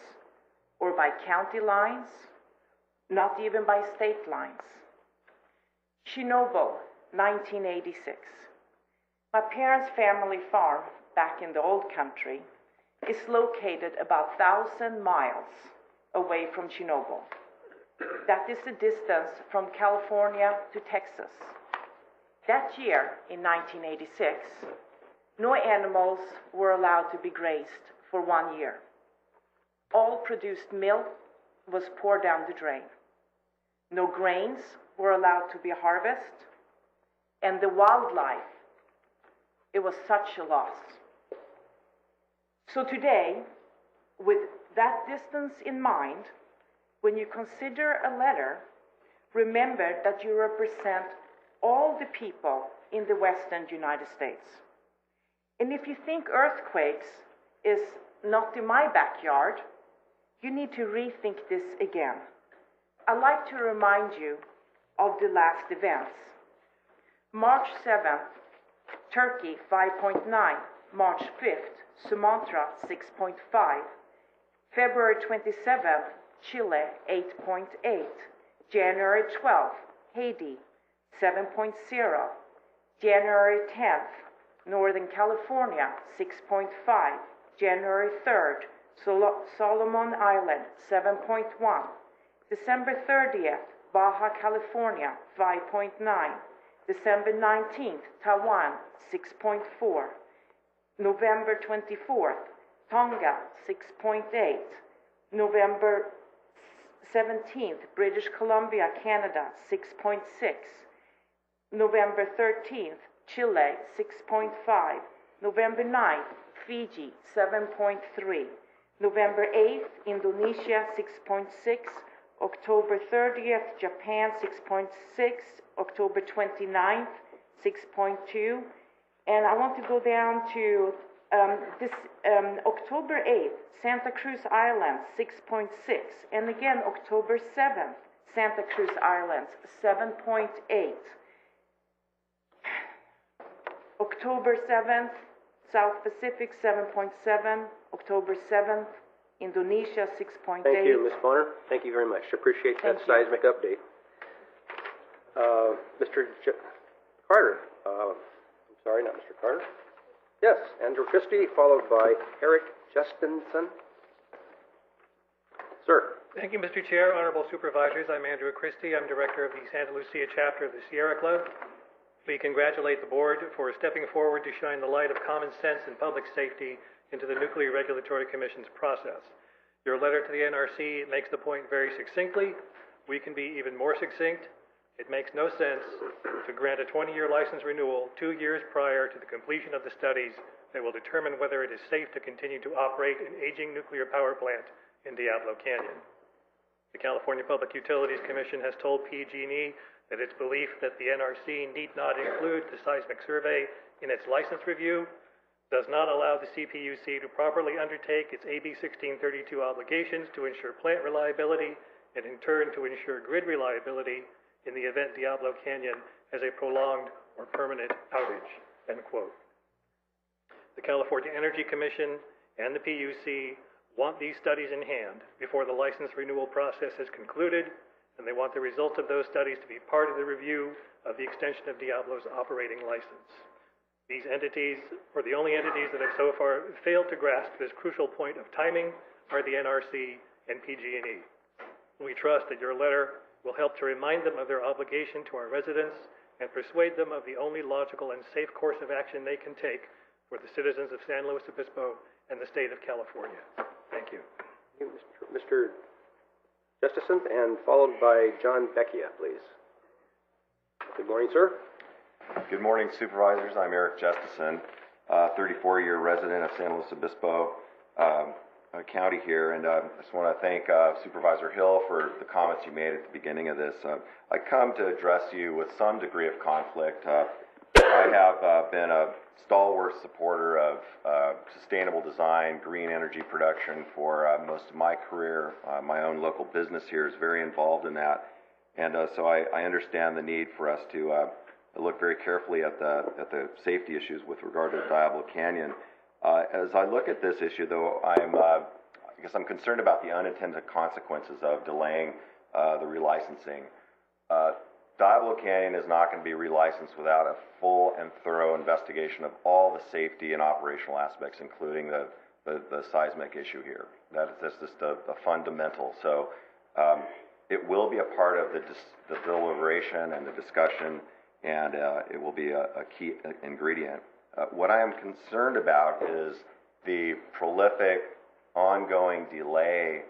or by county lines, not even by state lines. Chernobyl, 1986. My parents' family farm back in the old country is located about 1,000 miles away from Chernobyl. That is the distance from California to Texas. That year, in 1986, no animals were allowed to be grazed for 1 year. All produced milk was poured down the drain. No grains were allowed to be harvested, and the wildlife, it was such a loss. So today, with that distance in mind, when you consider a letter, remember that you represent all the people in the Western United States. And if you think earthquakes is not in my backyard, you need to rethink this again. I'd like to remind you of the last events. March 7th, Turkey 5.9, March 5th, Sumatra 6.5, February 27th, Chile 8.8, January 12th, Haiti 7.0, January 10th, Northern California 6.5, January 3rd, Solomon Island 7.1, December 30th, Baja California 5.9, December 19th, Taiwan 6.4, November 24th, Tonga 6.8, November 17th, British Columbia, Canada 6.6, November 13th, Chile 6.5, November 9th, Fiji 7.3, November 8th, Indonesia 6.6, October 30th, Japan 6.6, October 29th, 6.2, and I want to go down to October 8th, Santa Cruz Islands 6.6, and again October 7th, Santa Cruz Islands 7.8. October 7th, South Pacific 7.7, October 7th, Indonesia 6.8. Thank you, Ms. Bonner. Thank you very much. Appreciate that seismic update. Mr. Carter. I'm sorry, not Mr. Carter. Yes, Andrew Christie, followed by Eric Justinson. Sir. Thank you, Mr. Chair, Honorable Supervisors. I'm Andrew Christie. I'm Director of the Santa Lucia chapter of the Sierra Club. We congratulate the Board for stepping forward to shine the light of common sense and public safety into the Nuclear Regulatory Commission's process. Your letter to the NRC makes the point very succinctly. We can be even more succinct. It makes no sense to grant a 20-year license renewal 2 years prior to the completion of the studies that will determine whether it is safe to continue to operate an aging nuclear power plant in Diablo Canyon. The California Public Utilities Commission has told PG&E that its belief that the NRC need not include the seismic survey in its license review does not allow the CPUC to properly undertake its AB 1632 obligations to ensure plant reliability and in turn to ensure grid reliability in the event Diablo Canyon has a prolonged or permanent outage, end quote. The California Energy Commission and the PUC want these studies in hand before the license renewal process is concluded, and they want the results of those studies to be part of the review of the extension of Diablo's operating license. These entities, or the only entities that have so far failed to grasp this crucial point of timing, are the NRC and PG&E. We trust that your letter will help to remind them of their obligation to our residents and persuade them of the only logical and safe course of action they can take for the citizens of San Luis Obispo and the state of California. Thank you. Mr. Justison, and followed by John Becchia, please. Good morning, sir. Good morning, Supervisors. I'm Eric Justison, 34-year resident of San Luis Obispo County here, and I just want to thank Supervisor Hill for the comments you made at the beginning of this. I come to address you with some degree of conflict. I have been a stalwart supporter of sustainable design, green energy production for most of my career. My own local business here is very involved in that, and so I understand the need for us to look very carefully at the safety issues with regard to Diablo Canyon. As I look at this issue, though, I guess I'm concerned about the unintended consequences of delaying the relicensing. Diablo Canyon is not going to be relicensed without a full and thorough investigation of all the safety and operational aspects, including the seismic issue here. That's just a fundamental. So it will be a part of the deliberation and the discussion, and it will be a key ingredient. What I am concerned about is the prolific, ongoing delay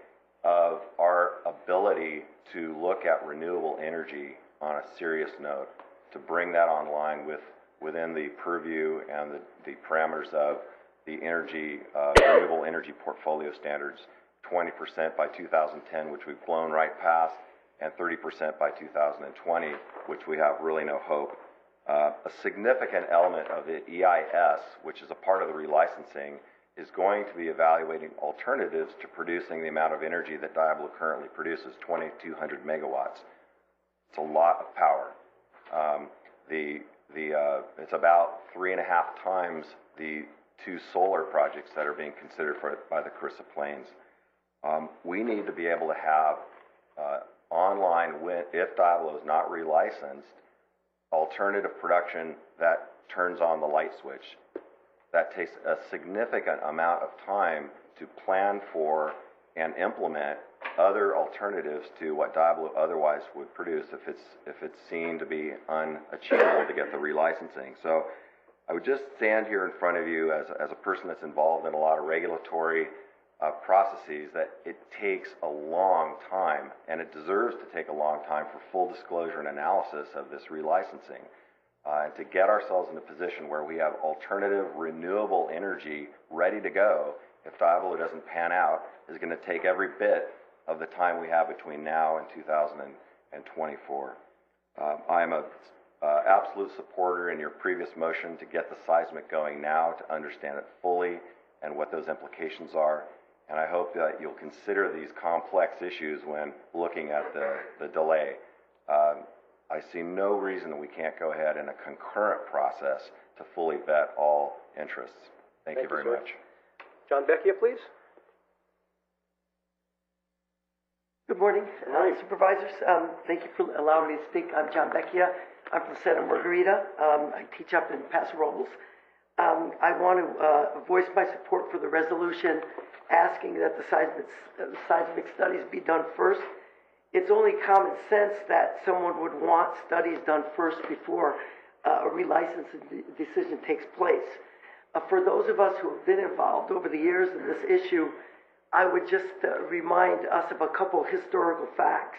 of our ability to look at renewable energy on a serious note, to bring that online within the purview and the parameters of the renewable energy portfolio standards, 20% by 2010, which we've blown right past, and 30% by 2020, which we have really no hope. A significant element of the EIS, which is a part of the relicensing, is going to be evaluating alternatives to producing the amount of energy that Diablo currently produces, 2,200 megawatts. It's a lot of power. It's about 3.5 times the 2 solar projects that are being considered by the Carissa Plains. We need to be able to have online, if Diablo is not relicensed, alternative production that turns on the light switch. That takes a significant amount of time to plan for and implement other alternatives to what Diablo otherwise would produce if it's seen to be unachievable to get the relicensing. So I would just stand here in front of you as a person that's involved in a lot of regulatory processes, that it takes a long time, and it deserves to take a long time for full disclosure and analysis of this relicensing. And to get ourselves in a position where we have alternative renewable energy ready to go, if Diablo doesn't pan out, is going to take every bit of the time we have between now and 2024. I'm an absolute supporter in your previous motion to get the seismic going now, to understand it fully and what those implications are. And I hope that you'll consider these complex issues when looking at the delay. I see no reason that we can't go ahead in a concurrent process to fully vet all interests. Thank you very much. John Becchia, please. Good morning, Supervisors. Thank you for allowing me to speak. I'm John Becchia. I'm from Santa Margarita. I teach up in Paso Robles. I want to voice my support for the resolution asking that the seismic studies be done first. It's only common sense that someone would want studies done first before a relicensing decision takes place. For those of us who have been involved over the years in this issue, I would just remind us of a couple historical facts.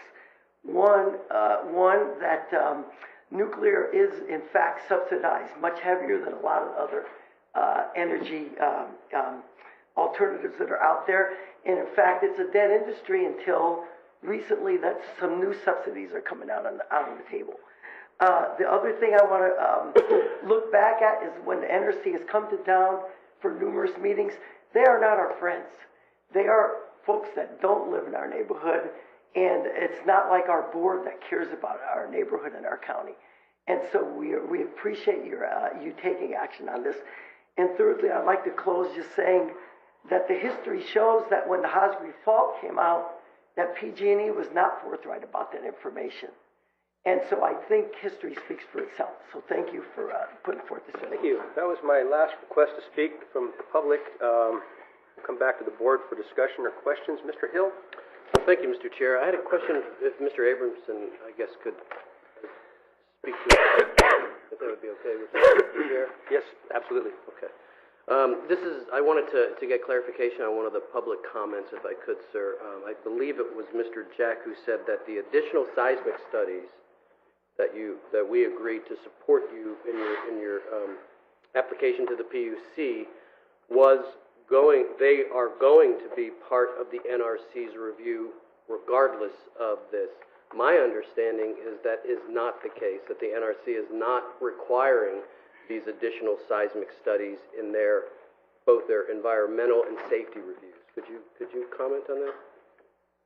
One, that nuclear is in fact subsidized much heavier than a lot of other energy alternatives that are out there. And in fact, it's a dead industry until recently that some new subsidies are coming out on the table. The other thing I want to look back at is when the NRC has come to town for numerous meetings, they are not our friends. They are folks that don't live in our neighborhood, and it's not like our board that cares about our neighborhood and our county. And so we appreciate you taking action on this. And thirdly, I'd like to close just saying that the history shows that when the Hosgre Fault came out, that PG&E was not forthright about that information. And so I think history speaks for itself. So thank you for putting forth this. Thank you. That was my last request to speak from the public. Come back to the board for discussion or questions. Mr. Hill? Thank you, Mr. Chair. I had a question, if Mr. Abramson, I guess, could speak to it, if that would be okay with Mr. Chair? Yes, absolutely. Okay. I wanted to get clarification on one of the public comments, if I could, sir. I believe it was Mr. Jack who said that the additional seismic studies that we agreed to support you in your application to the PUC they are going to be part of the NRC's review regardless of this. My understanding is that is not the case, that the NRC is not requiring these additional seismic studies in both their environmental and safety reviews. Could you comment on that?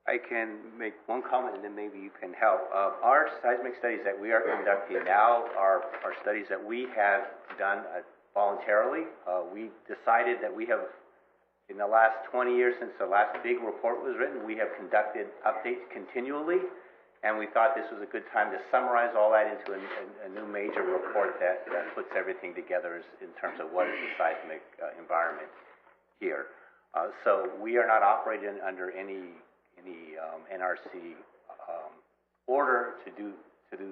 I can make one comment and then maybe you can help. Our seismic studies that we are conducting now are studies that we have done voluntarily. We decided that we have, in the last 20 years since the last big report was written, we have conducted updates continually, and we thought this was a good time to summarize all that into a new major report that puts everything together in terms of what is the seismic environment here. So we are not operating under any NRC order to do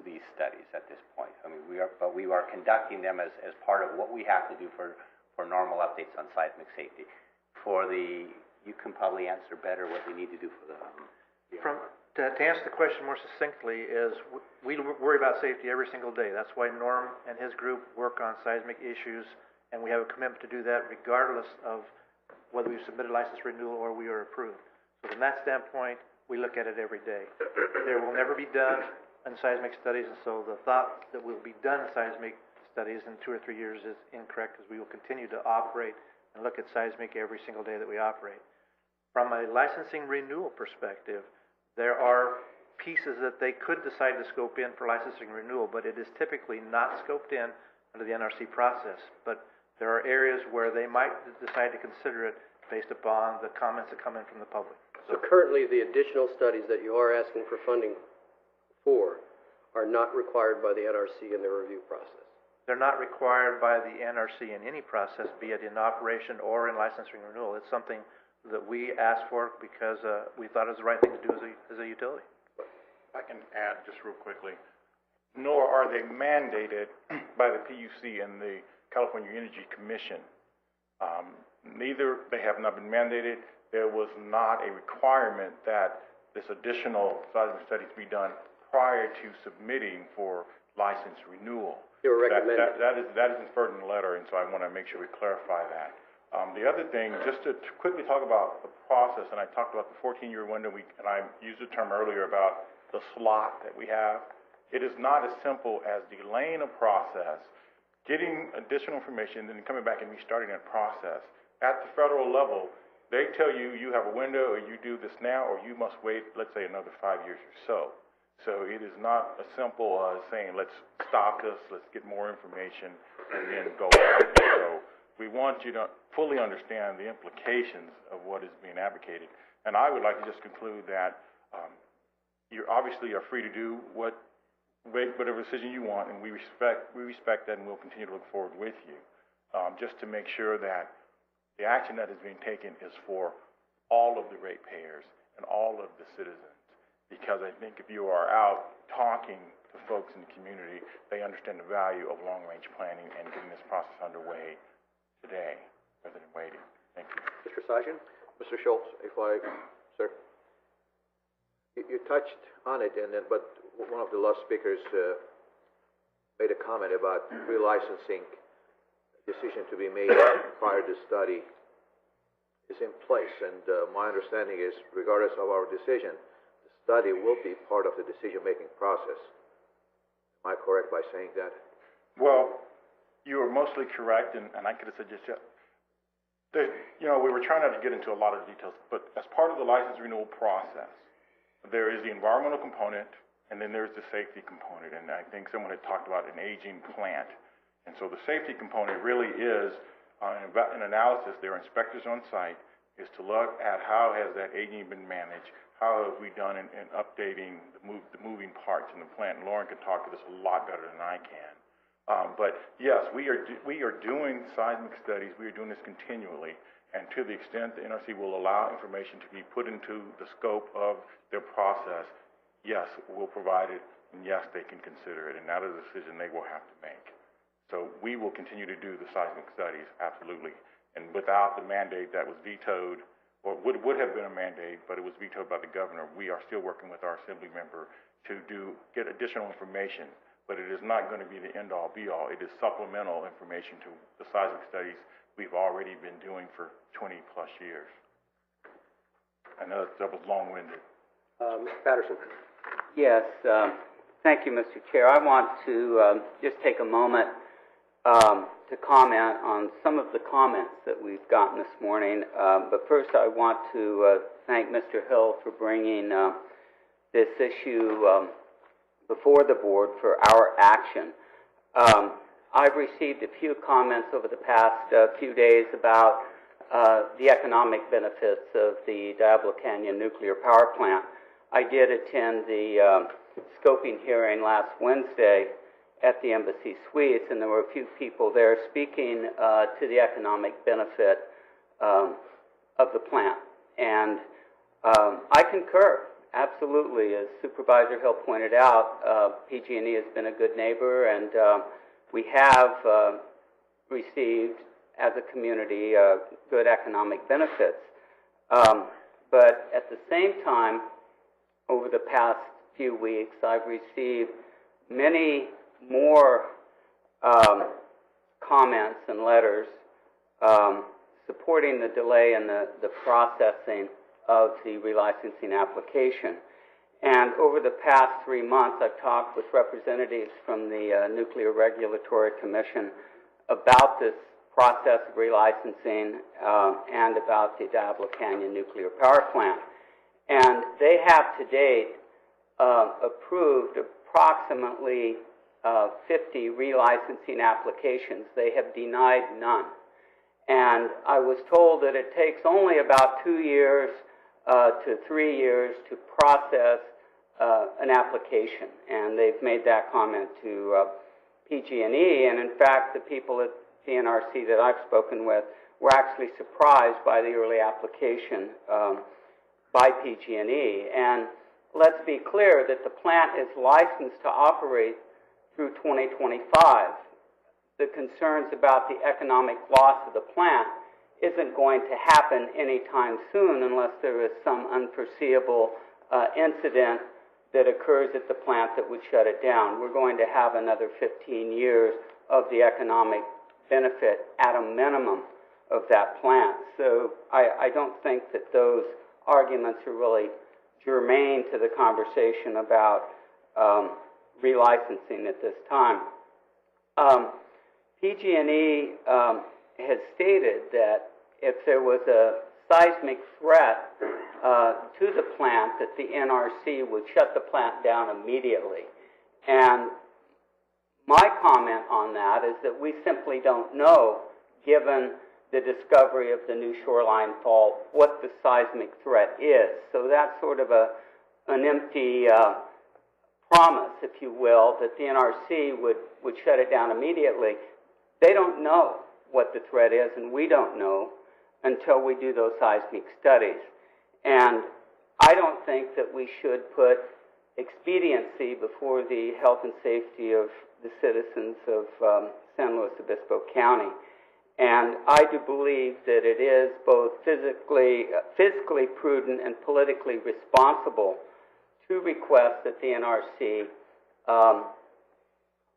these studies at this point. I mean, we are conducting them as part of what we have to do for normal updates on seismic safety. You can probably answer better what we need to do for the. To answer the question more succinctly is we worry about safety every single day. That's why Norm and his group work on seismic issues, and we have a commitment to do that regardless of whether we've submitted license renewal or we are approved. So from that standpoint, we look at it every day. There will never be done in seismic studies, and so the thought that we'll be done in seismic studies in 2 or 3 years is incorrect, because we will continue to operate and look at seismic every single day that we operate. From a licensing renewal perspective, there are pieces that they could decide to scope in for licensing renewal, but it is typically not scoped in under the NRC process. But there are areas where they might decide to consider it based upon the comments that come in from the public. So currently, the additional studies that you are asking for funding for are not required by the NRC in their review process? They're not required by the NRC in any process, be it in operation or in licensing renewal. It's something that we asked for because we thought it was the right thing to do as a utility. I can add just real quickly, nor are they mandated by the PUC and the California Energy Commission. They have not been mandated. There was not a requirement that this additional seismic studies be done prior to submitting for license renewal. They were recommended. That is inferred in the letter, and so I want to make sure we clarify that. The other thing, just to quickly talk about the process, and I talked about the 14-year window, and I used the term earlier about the slot that we have. It is not as simple as delaying a process, getting additional information, and then coming back and restarting that process. At the federal level, they tell you you have a window, or you do this now, or you must wait, let's say, another 5 years or so. So it is not as simple as saying, let's stop this, let's get more information, and then go back. So we want you to fully understand the implications of what is being advocated. And I would like to just conclude that you obviously are free to do whatever decision you want, and we respect that, and we'll continue to look forward with you, just to make sure that the action that is being taken is for all of the ratepayers and all of the citizens. Because I think if you are out talking to folks in the community, they understand the value of long-range planning and getting this process underway today rather than waiting. Thank you. Mr. Sajan? Mr. Schultz, sir. You touched on it, but one of the last speakers made a comment about relicensing decision to be made prior to study is in place. And my understanding is, regardless of our decision, the study will be part of the decision-making process. Am I correct by saying that? Well, you are mostly correct, and I could have said just, we were trying not to get into a lot of details, but as part of the license renewal process, there is the environmental component, and then there's the safety component. And I think someone had talked about an aging plant. And so the safety component really is an analysis. There are inspectors on site, is to look at how has that aging been managed, how have we done in updating the moving parts in the plant. And Lauren can talk to this a lot better than I can. But yes, we are doing seismic studies. We are doing this continually. And to the extent the NRC will allow information to be put into the scope of their process, yes, we'll provide it, and yes, they can consider it. And that is a decision they will have to make. So we will continue to do the seismic studies, absolutely. And without the mandate that was vetoed, or would have been a mandate, but it was vetoed by the governor, we are still working with our assembly member to get additional information. But it is not going to be the end-all, be-all. It is supplemental information to the seismic studies we've already been doing for 20-plus years. I know that was long-winded. Mr. Patterson. Yes, thank you, Mr. Chair. I want to just take a moment to comment on some of the comments that we've gotten this morning. But first, I want to thank Mr. Hill for bringing this issue before the board for our action. I've received a few comments over the past few days about the economic benefits of the Diablo Canyon nuclear power plant. I did attend the scoping hearing last Wednesday at the Embassy Suites, and there were a few people there speaking to the economic benefit of the plant. And I concur, absolutely. As Supervisor Hill pointed out, PG&E has been a good neighbor, and we have received, as a community, good economic benefits. But at the same time, over the past few weeks, I've received many more comments and letters supporting the delay in the processing of the relicensing application. And over the past 3 months, I've talked with representatives from the Nuclear Regulatory Commission about this process of relicensing and about the Diablo Canyon nuclear power plant. And they have to date approved approximately 50 relicensing applications. They have denied none. And I was told that it takes only about 2 years to 3 years to process an application. And they've made that comment to PG&E. And in fact, the people at the NRC that I've spoken with were actually surprised by the early application by PG&E. And let's be clear that the plant is licensed to operate through 2025. The concerns about the economic loss of the plant isn't going to happen anytime soon unless there is some unforeseeable incident that occurs at the plant that would shut it down. We're going to have another 15 years of the economic benefit at a minimum of that plant. So I don't think that those arguments are really germane to the conversation about relicensing at this time. PG&E has stated that if there was a seismic threat to the plant, that the NRC would shut the plant down immediately. And my comment on that is that we simply don't know, given the discovery of the new shoreline fault, what the seismic threat is. So that's sort of an empty promise, if you will, that the NRC would shut it down immediately. They don't know what the threat is, and we don't know until we do those seismic studies. And I don't think that we should put expediency before the health and safety of the citizens of San Luis Obispo County. And I do believe that it is both physically prudent and politically responsible to request that the NRC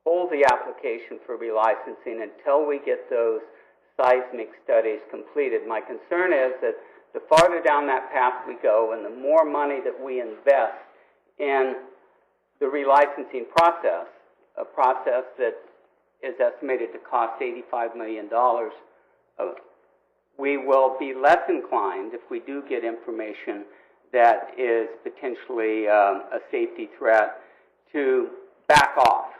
hold the application for relicensing until we get those seismic studies completed. My concern is that the farther down that path we go and the more money that we invest in the relicensing process, a process that is estimated to cost $85 million, we will be less inclined, if we do get information that is potentially a safety threat, to back off.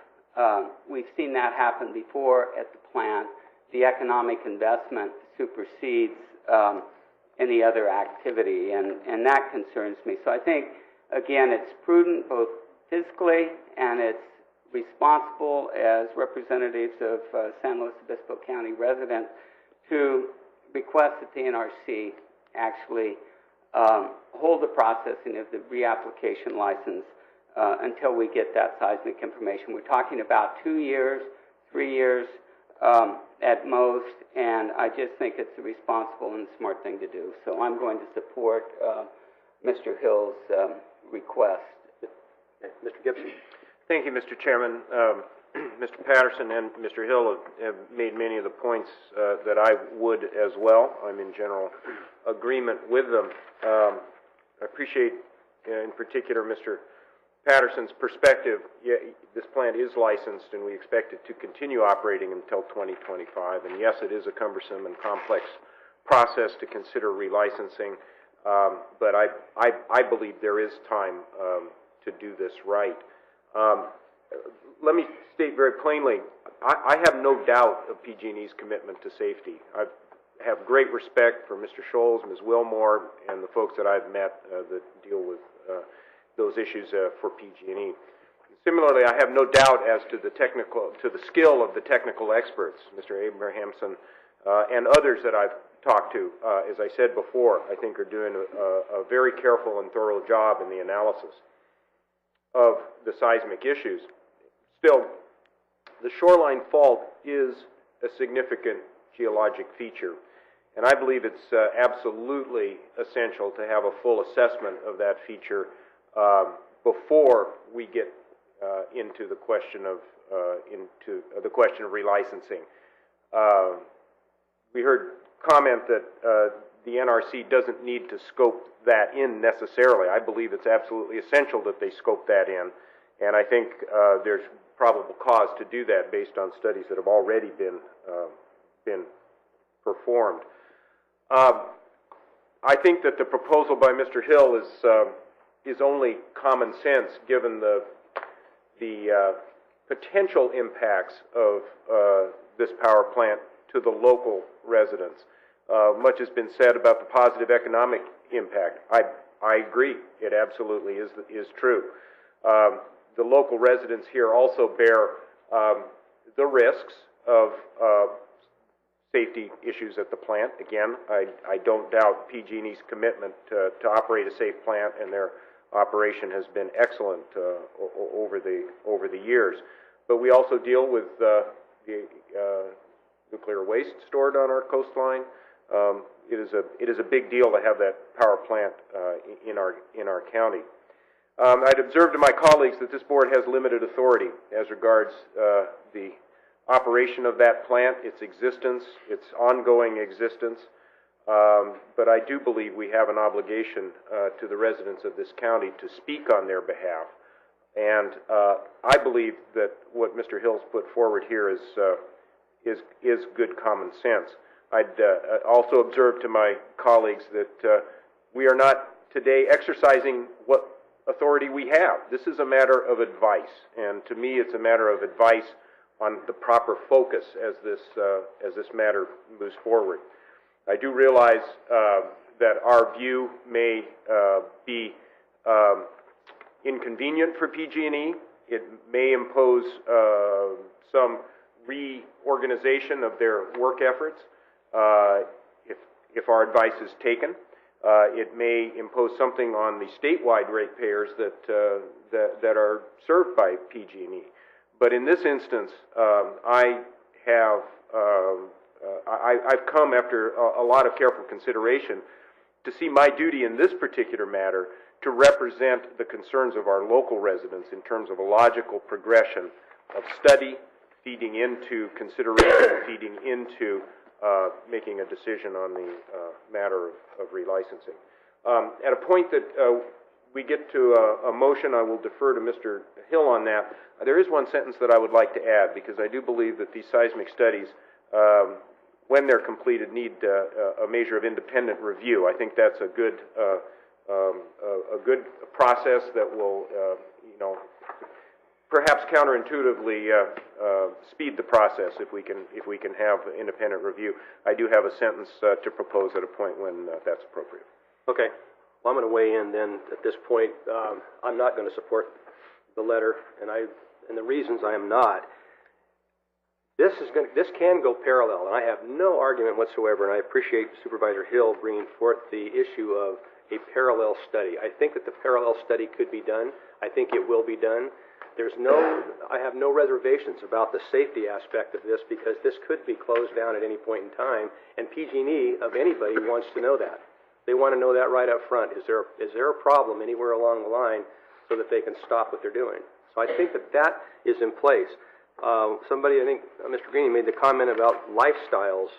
We've seen that happen before at the plant. The economic investment supersedes any other activity, and that concerns me. So I think, again, it's prudent both fiscally and it's responsible as representatives of San Luis Obispo County residents to request that the NRC actually hold the processing of the reapplication license until we get that seismic information. We're talking about 2 years, 3 years at most, and I just think it's a responsible and smart thing to do. So I'm going to support Mr. Hill's request. Mr. Gibson. Thank you, Mr. Chairman. Mr. Patterson and Mr. Hill have made many of the points that I would as well. I'm in general agreement with them. I appreciate, in particular, Mr. Patterson's perspective. Yeah, this plant is licensed, and we expect it to continue operating until 2025. And yes, it is a cumbersome and complex process to consider relicensing, but I believe there is time to do this right. Let me state very plainly, I have no doubt of PG&E's commitment to safety. I have great respect for Mr. Scholes, Ms. Wilmore, and the folks that I've met that deal with those issues for PG&E. Similarly, I have no doubt as to the skill of the technical experts, Mr. Abrahamson and others that I've talked to. As I said before, I think are doing a very careful and thorough job in the analysis of the seismic issues. Still, the shoreline fault is a significant geologic feature, and I believe it's absolutely essential to have a full assessment of that feature before we get into the question of relicensing. We heard comment that the NRC doesn't need to scope that in necessarily. I believe it's absolutely essential that they scope that in, and I think there's probable cause to do that based on studies that have already been performed. I think that the proposal by Mr. Hill is only common sense given the potential impacts of this power plant to the local residents. Much has been said about the positive economic impact. I agree. It absolutely is true. The local residents here also bear the risks of safety issues at the plant. Again, I don't doubt PG&E's commitment to operate a safe plant, and their operation has been excellent over the years. But we also deal with the nuclear waste stored on our coastline. It is a big deal to have that power plant in our county. I'd observed to my colleagues that this board has limited authority as regards the operation of that plant, its existence, its ongoing existence. But I do believe we have an obligation to the residents of this county to speak on their behalf. And I believe that what Mr. Hill's put forward here is good common sense. I'd also observe to my colleagues that we are not today exercising what authority we have. This is a matter of advice, and to me it's a matter of advice on the proper focus as this matter moves forward. I do realize that our view may be inconvenient for PG&E. It may impose some reorganization of their work efforts if our advice is taken. It may impose something on the statewide ratepayers that are served by PG&E. But in this instance, I've come after a lot of careful consideration to see my duty in this particular matter to represent the concerns of our local residents in terms of a logical progression of study, feeding into consideration, feeding into making a decision on the matter of relicensing. At a point that we get to a motion, I will defer to Mr. Hill on that. There is one sentence that I would like to add, because I do believe that these seismic studies, when they're completed, need a measure of independent review. I think that's a good process that will, perhaps counterintuitively speed the process if we can have independent review. I do have a sentence to propose at a point when that's appropriate. Okay. Well, I'm going to weigh in then at this point. I'm not going to support the letter, and the reasons I am not. This can go parallel, and I have no argument whatsoever, and I appreciate Supervisor Hill bringing forth the issue of a parallel study. I think that the parallel study could be done. I think it will be done. I have no reservations about the safety aspect of this, because this could be closed down at any point in time, and PG&E, of anybody, wants to know that. They want to know that right up front. Is there a problem anywhere along the line so that they can stop what they're doing? So I think that is in place. Somebody, I think Mr. Green, made the comment about lifestyles.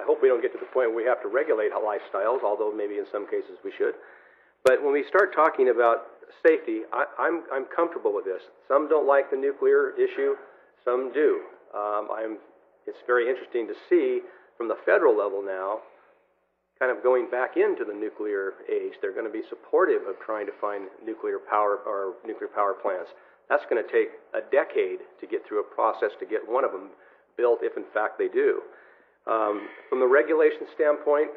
I hope we don't get to the point where we have to regulate lifestyles, although maybe in some cases we should. But when we start talking about safety, I'm comfortable with this. Some don't like the nuclear issue, some do. It's very interesting to see from the federal level now, kind of going back into the nuclear age. They're going to be supportive of trying to find nuclear power plants. That's going to take a decade to get through a process to get one of them built, if in fact they do. From the regulation standpoint,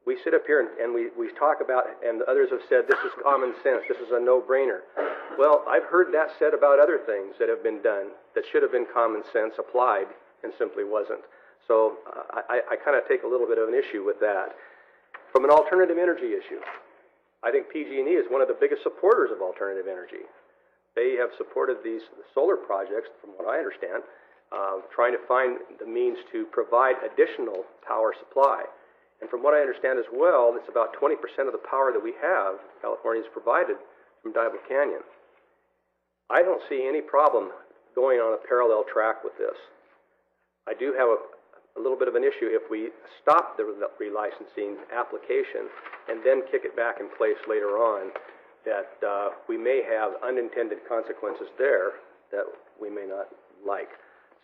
we sit up here and we talk about, and others have said, this is common sense, this is a no-brainer. Well, I've heard that said about other things that have been done that should have been common sense applied and simply wasn't. So I kind of take a little bit of an issue with that. From an alternative energy issue, I think PG&E is one of the biggest supporters of alternative energy. They have supported these solar projects, from what I understand, trying to find the means to provide additional power supply. And from what I understand as well, it's about 20% of the power that we have, California has provided from Diablo Canyon. I don't see any problem going on a parallel track with this. I do have a little bit of an issue if we stop the relicensing application and then kick it back in place later on, that we may have unintended consequences there that we may not like.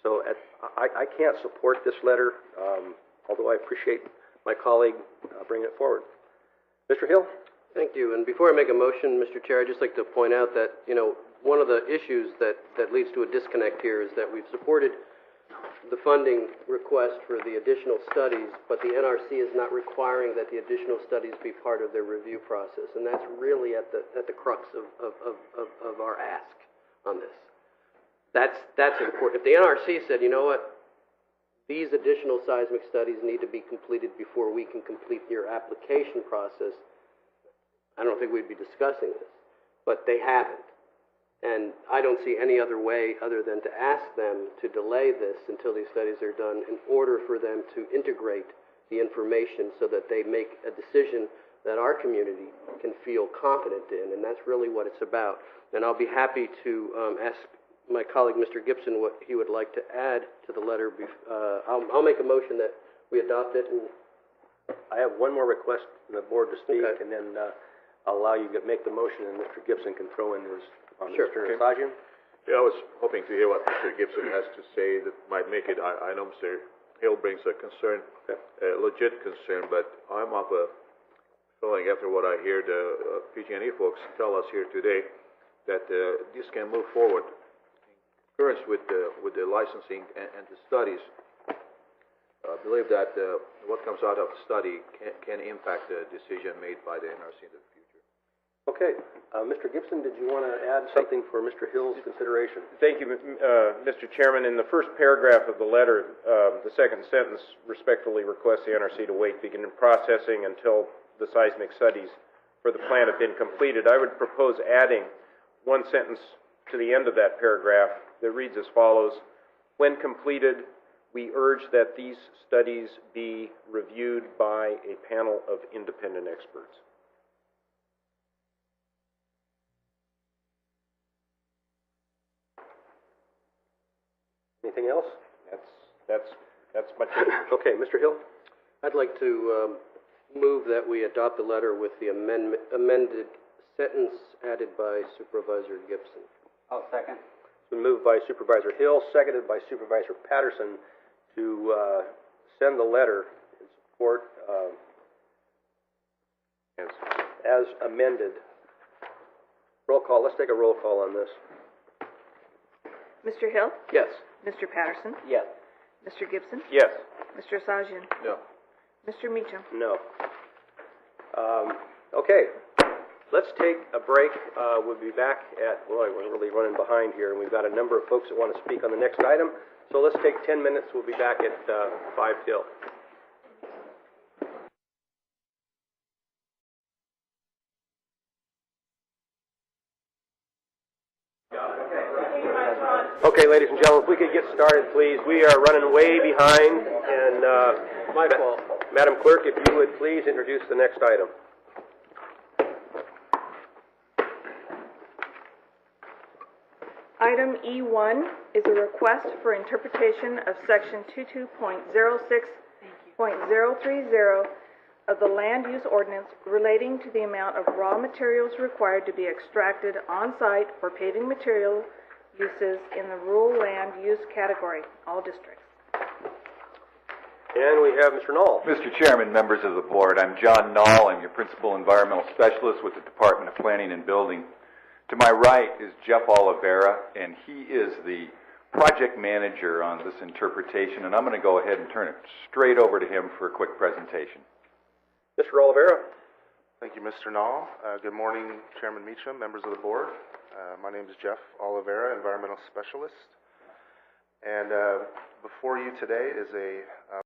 So I can't support this letter, although I appreciate my colleague bringing it forward. Mr. Hill? Thank you. And before I make a motion, Mr. Chair, I'd just like to point out that, one of the issues that leads to a disconnect here is that we've supported the funding request for the additional studies, but the NRC is not requiring that the additional studies be part of their review process, and that's really at the crux of our ask on this. That's important. If the NRC said, you know what, these additional seismic studies need to be completed before we can complete your application process, I don't think we'd be discussing this, but they haven't. And I don't see any other way other than to ask them to delay this until these studies are done in order for them to integrate the information so that they make a decision that our community can feel confident in, and that's really what it's about. And I'll be happy to ask my colleague, Mr. Gibson, what he would like to add to the letter. I'll make a motion that we adopt it. And I have one more request from the board to speak, okay, and then I'll allow you to make the motion, and Mr. Gibson can throw in his on sure. Mr. Sajian. Yeah, I was hoping to hear what Mr. Gibson has to say that might make it. I know Mr. Hill brings a concern, a legit concern, but I'm of a feeling after what I hear the PG&E folks tell us here today that this can move forward in concurrence with the licensing and the studies. I believe that what comes out of the study can impact the decision made by the NRC in the future. Okay. Mr. Gibson, did you want to add something for Mr. Hill's consideration? Thank you, Mr. Chairman. In the first paragraph of the letter, the second sentence respectfully requests the NRC to wait, begin processing until the seismic studies for the plan have been completed. I would propose adding one sentence to the end of that paragraph that reads as follows: when completed, we urge that these studies be reviewed by a panel of independent experts. That's much easier. Okay, Mr. Hill? I'd like to move that we adopt the letter with the amended sentence added by Supervisor Gibson. I'll second. It's been moved by Supervisor Hill, seconded by Supervisor Patterson to send the letter in support as amended. Roll call. Let's take a roll call on this. Mr. Hill? Yes. Mr. Patterson? Yes. Mr. Gibson? Yes. Mr. Sajian? No. Mr. Meacham? No. Okay. Let's take a break. We'll be back at, boy, we're really running behind here, and we've got a number of folks that want to speak on the next item. So let's take 10 minutes. We'll be back at 5 till. Okay, ladies and gentlemen, if we could get started, please. We are running way behind, and My fault. Madam Clerk, if you would please introduce the next item. Item E1 is a request for interpretation of Section 22.06.030 of the Land Use Ordinance relating to the amount of raw materials required to be extracted on-site for paving material uses in the rural land use category, all districts. And we have Mr. Knoll. Mr. Chairman, members of the board, I'm John Knoll. I'm your Principal Environmental Specialist with the Department of Planning and Building. To my right is Jeff Oliveira, and he is the project manager on this interpretation, and I'm going to go ahead and turn it straight over to him for a quick presentation. Mr. Oliveira. Thank you, Mr. Knoll. Good morning, Chairman Meacham, members of the board. My name is Jeff Oliveira, Environmental Specialist. And before you today is a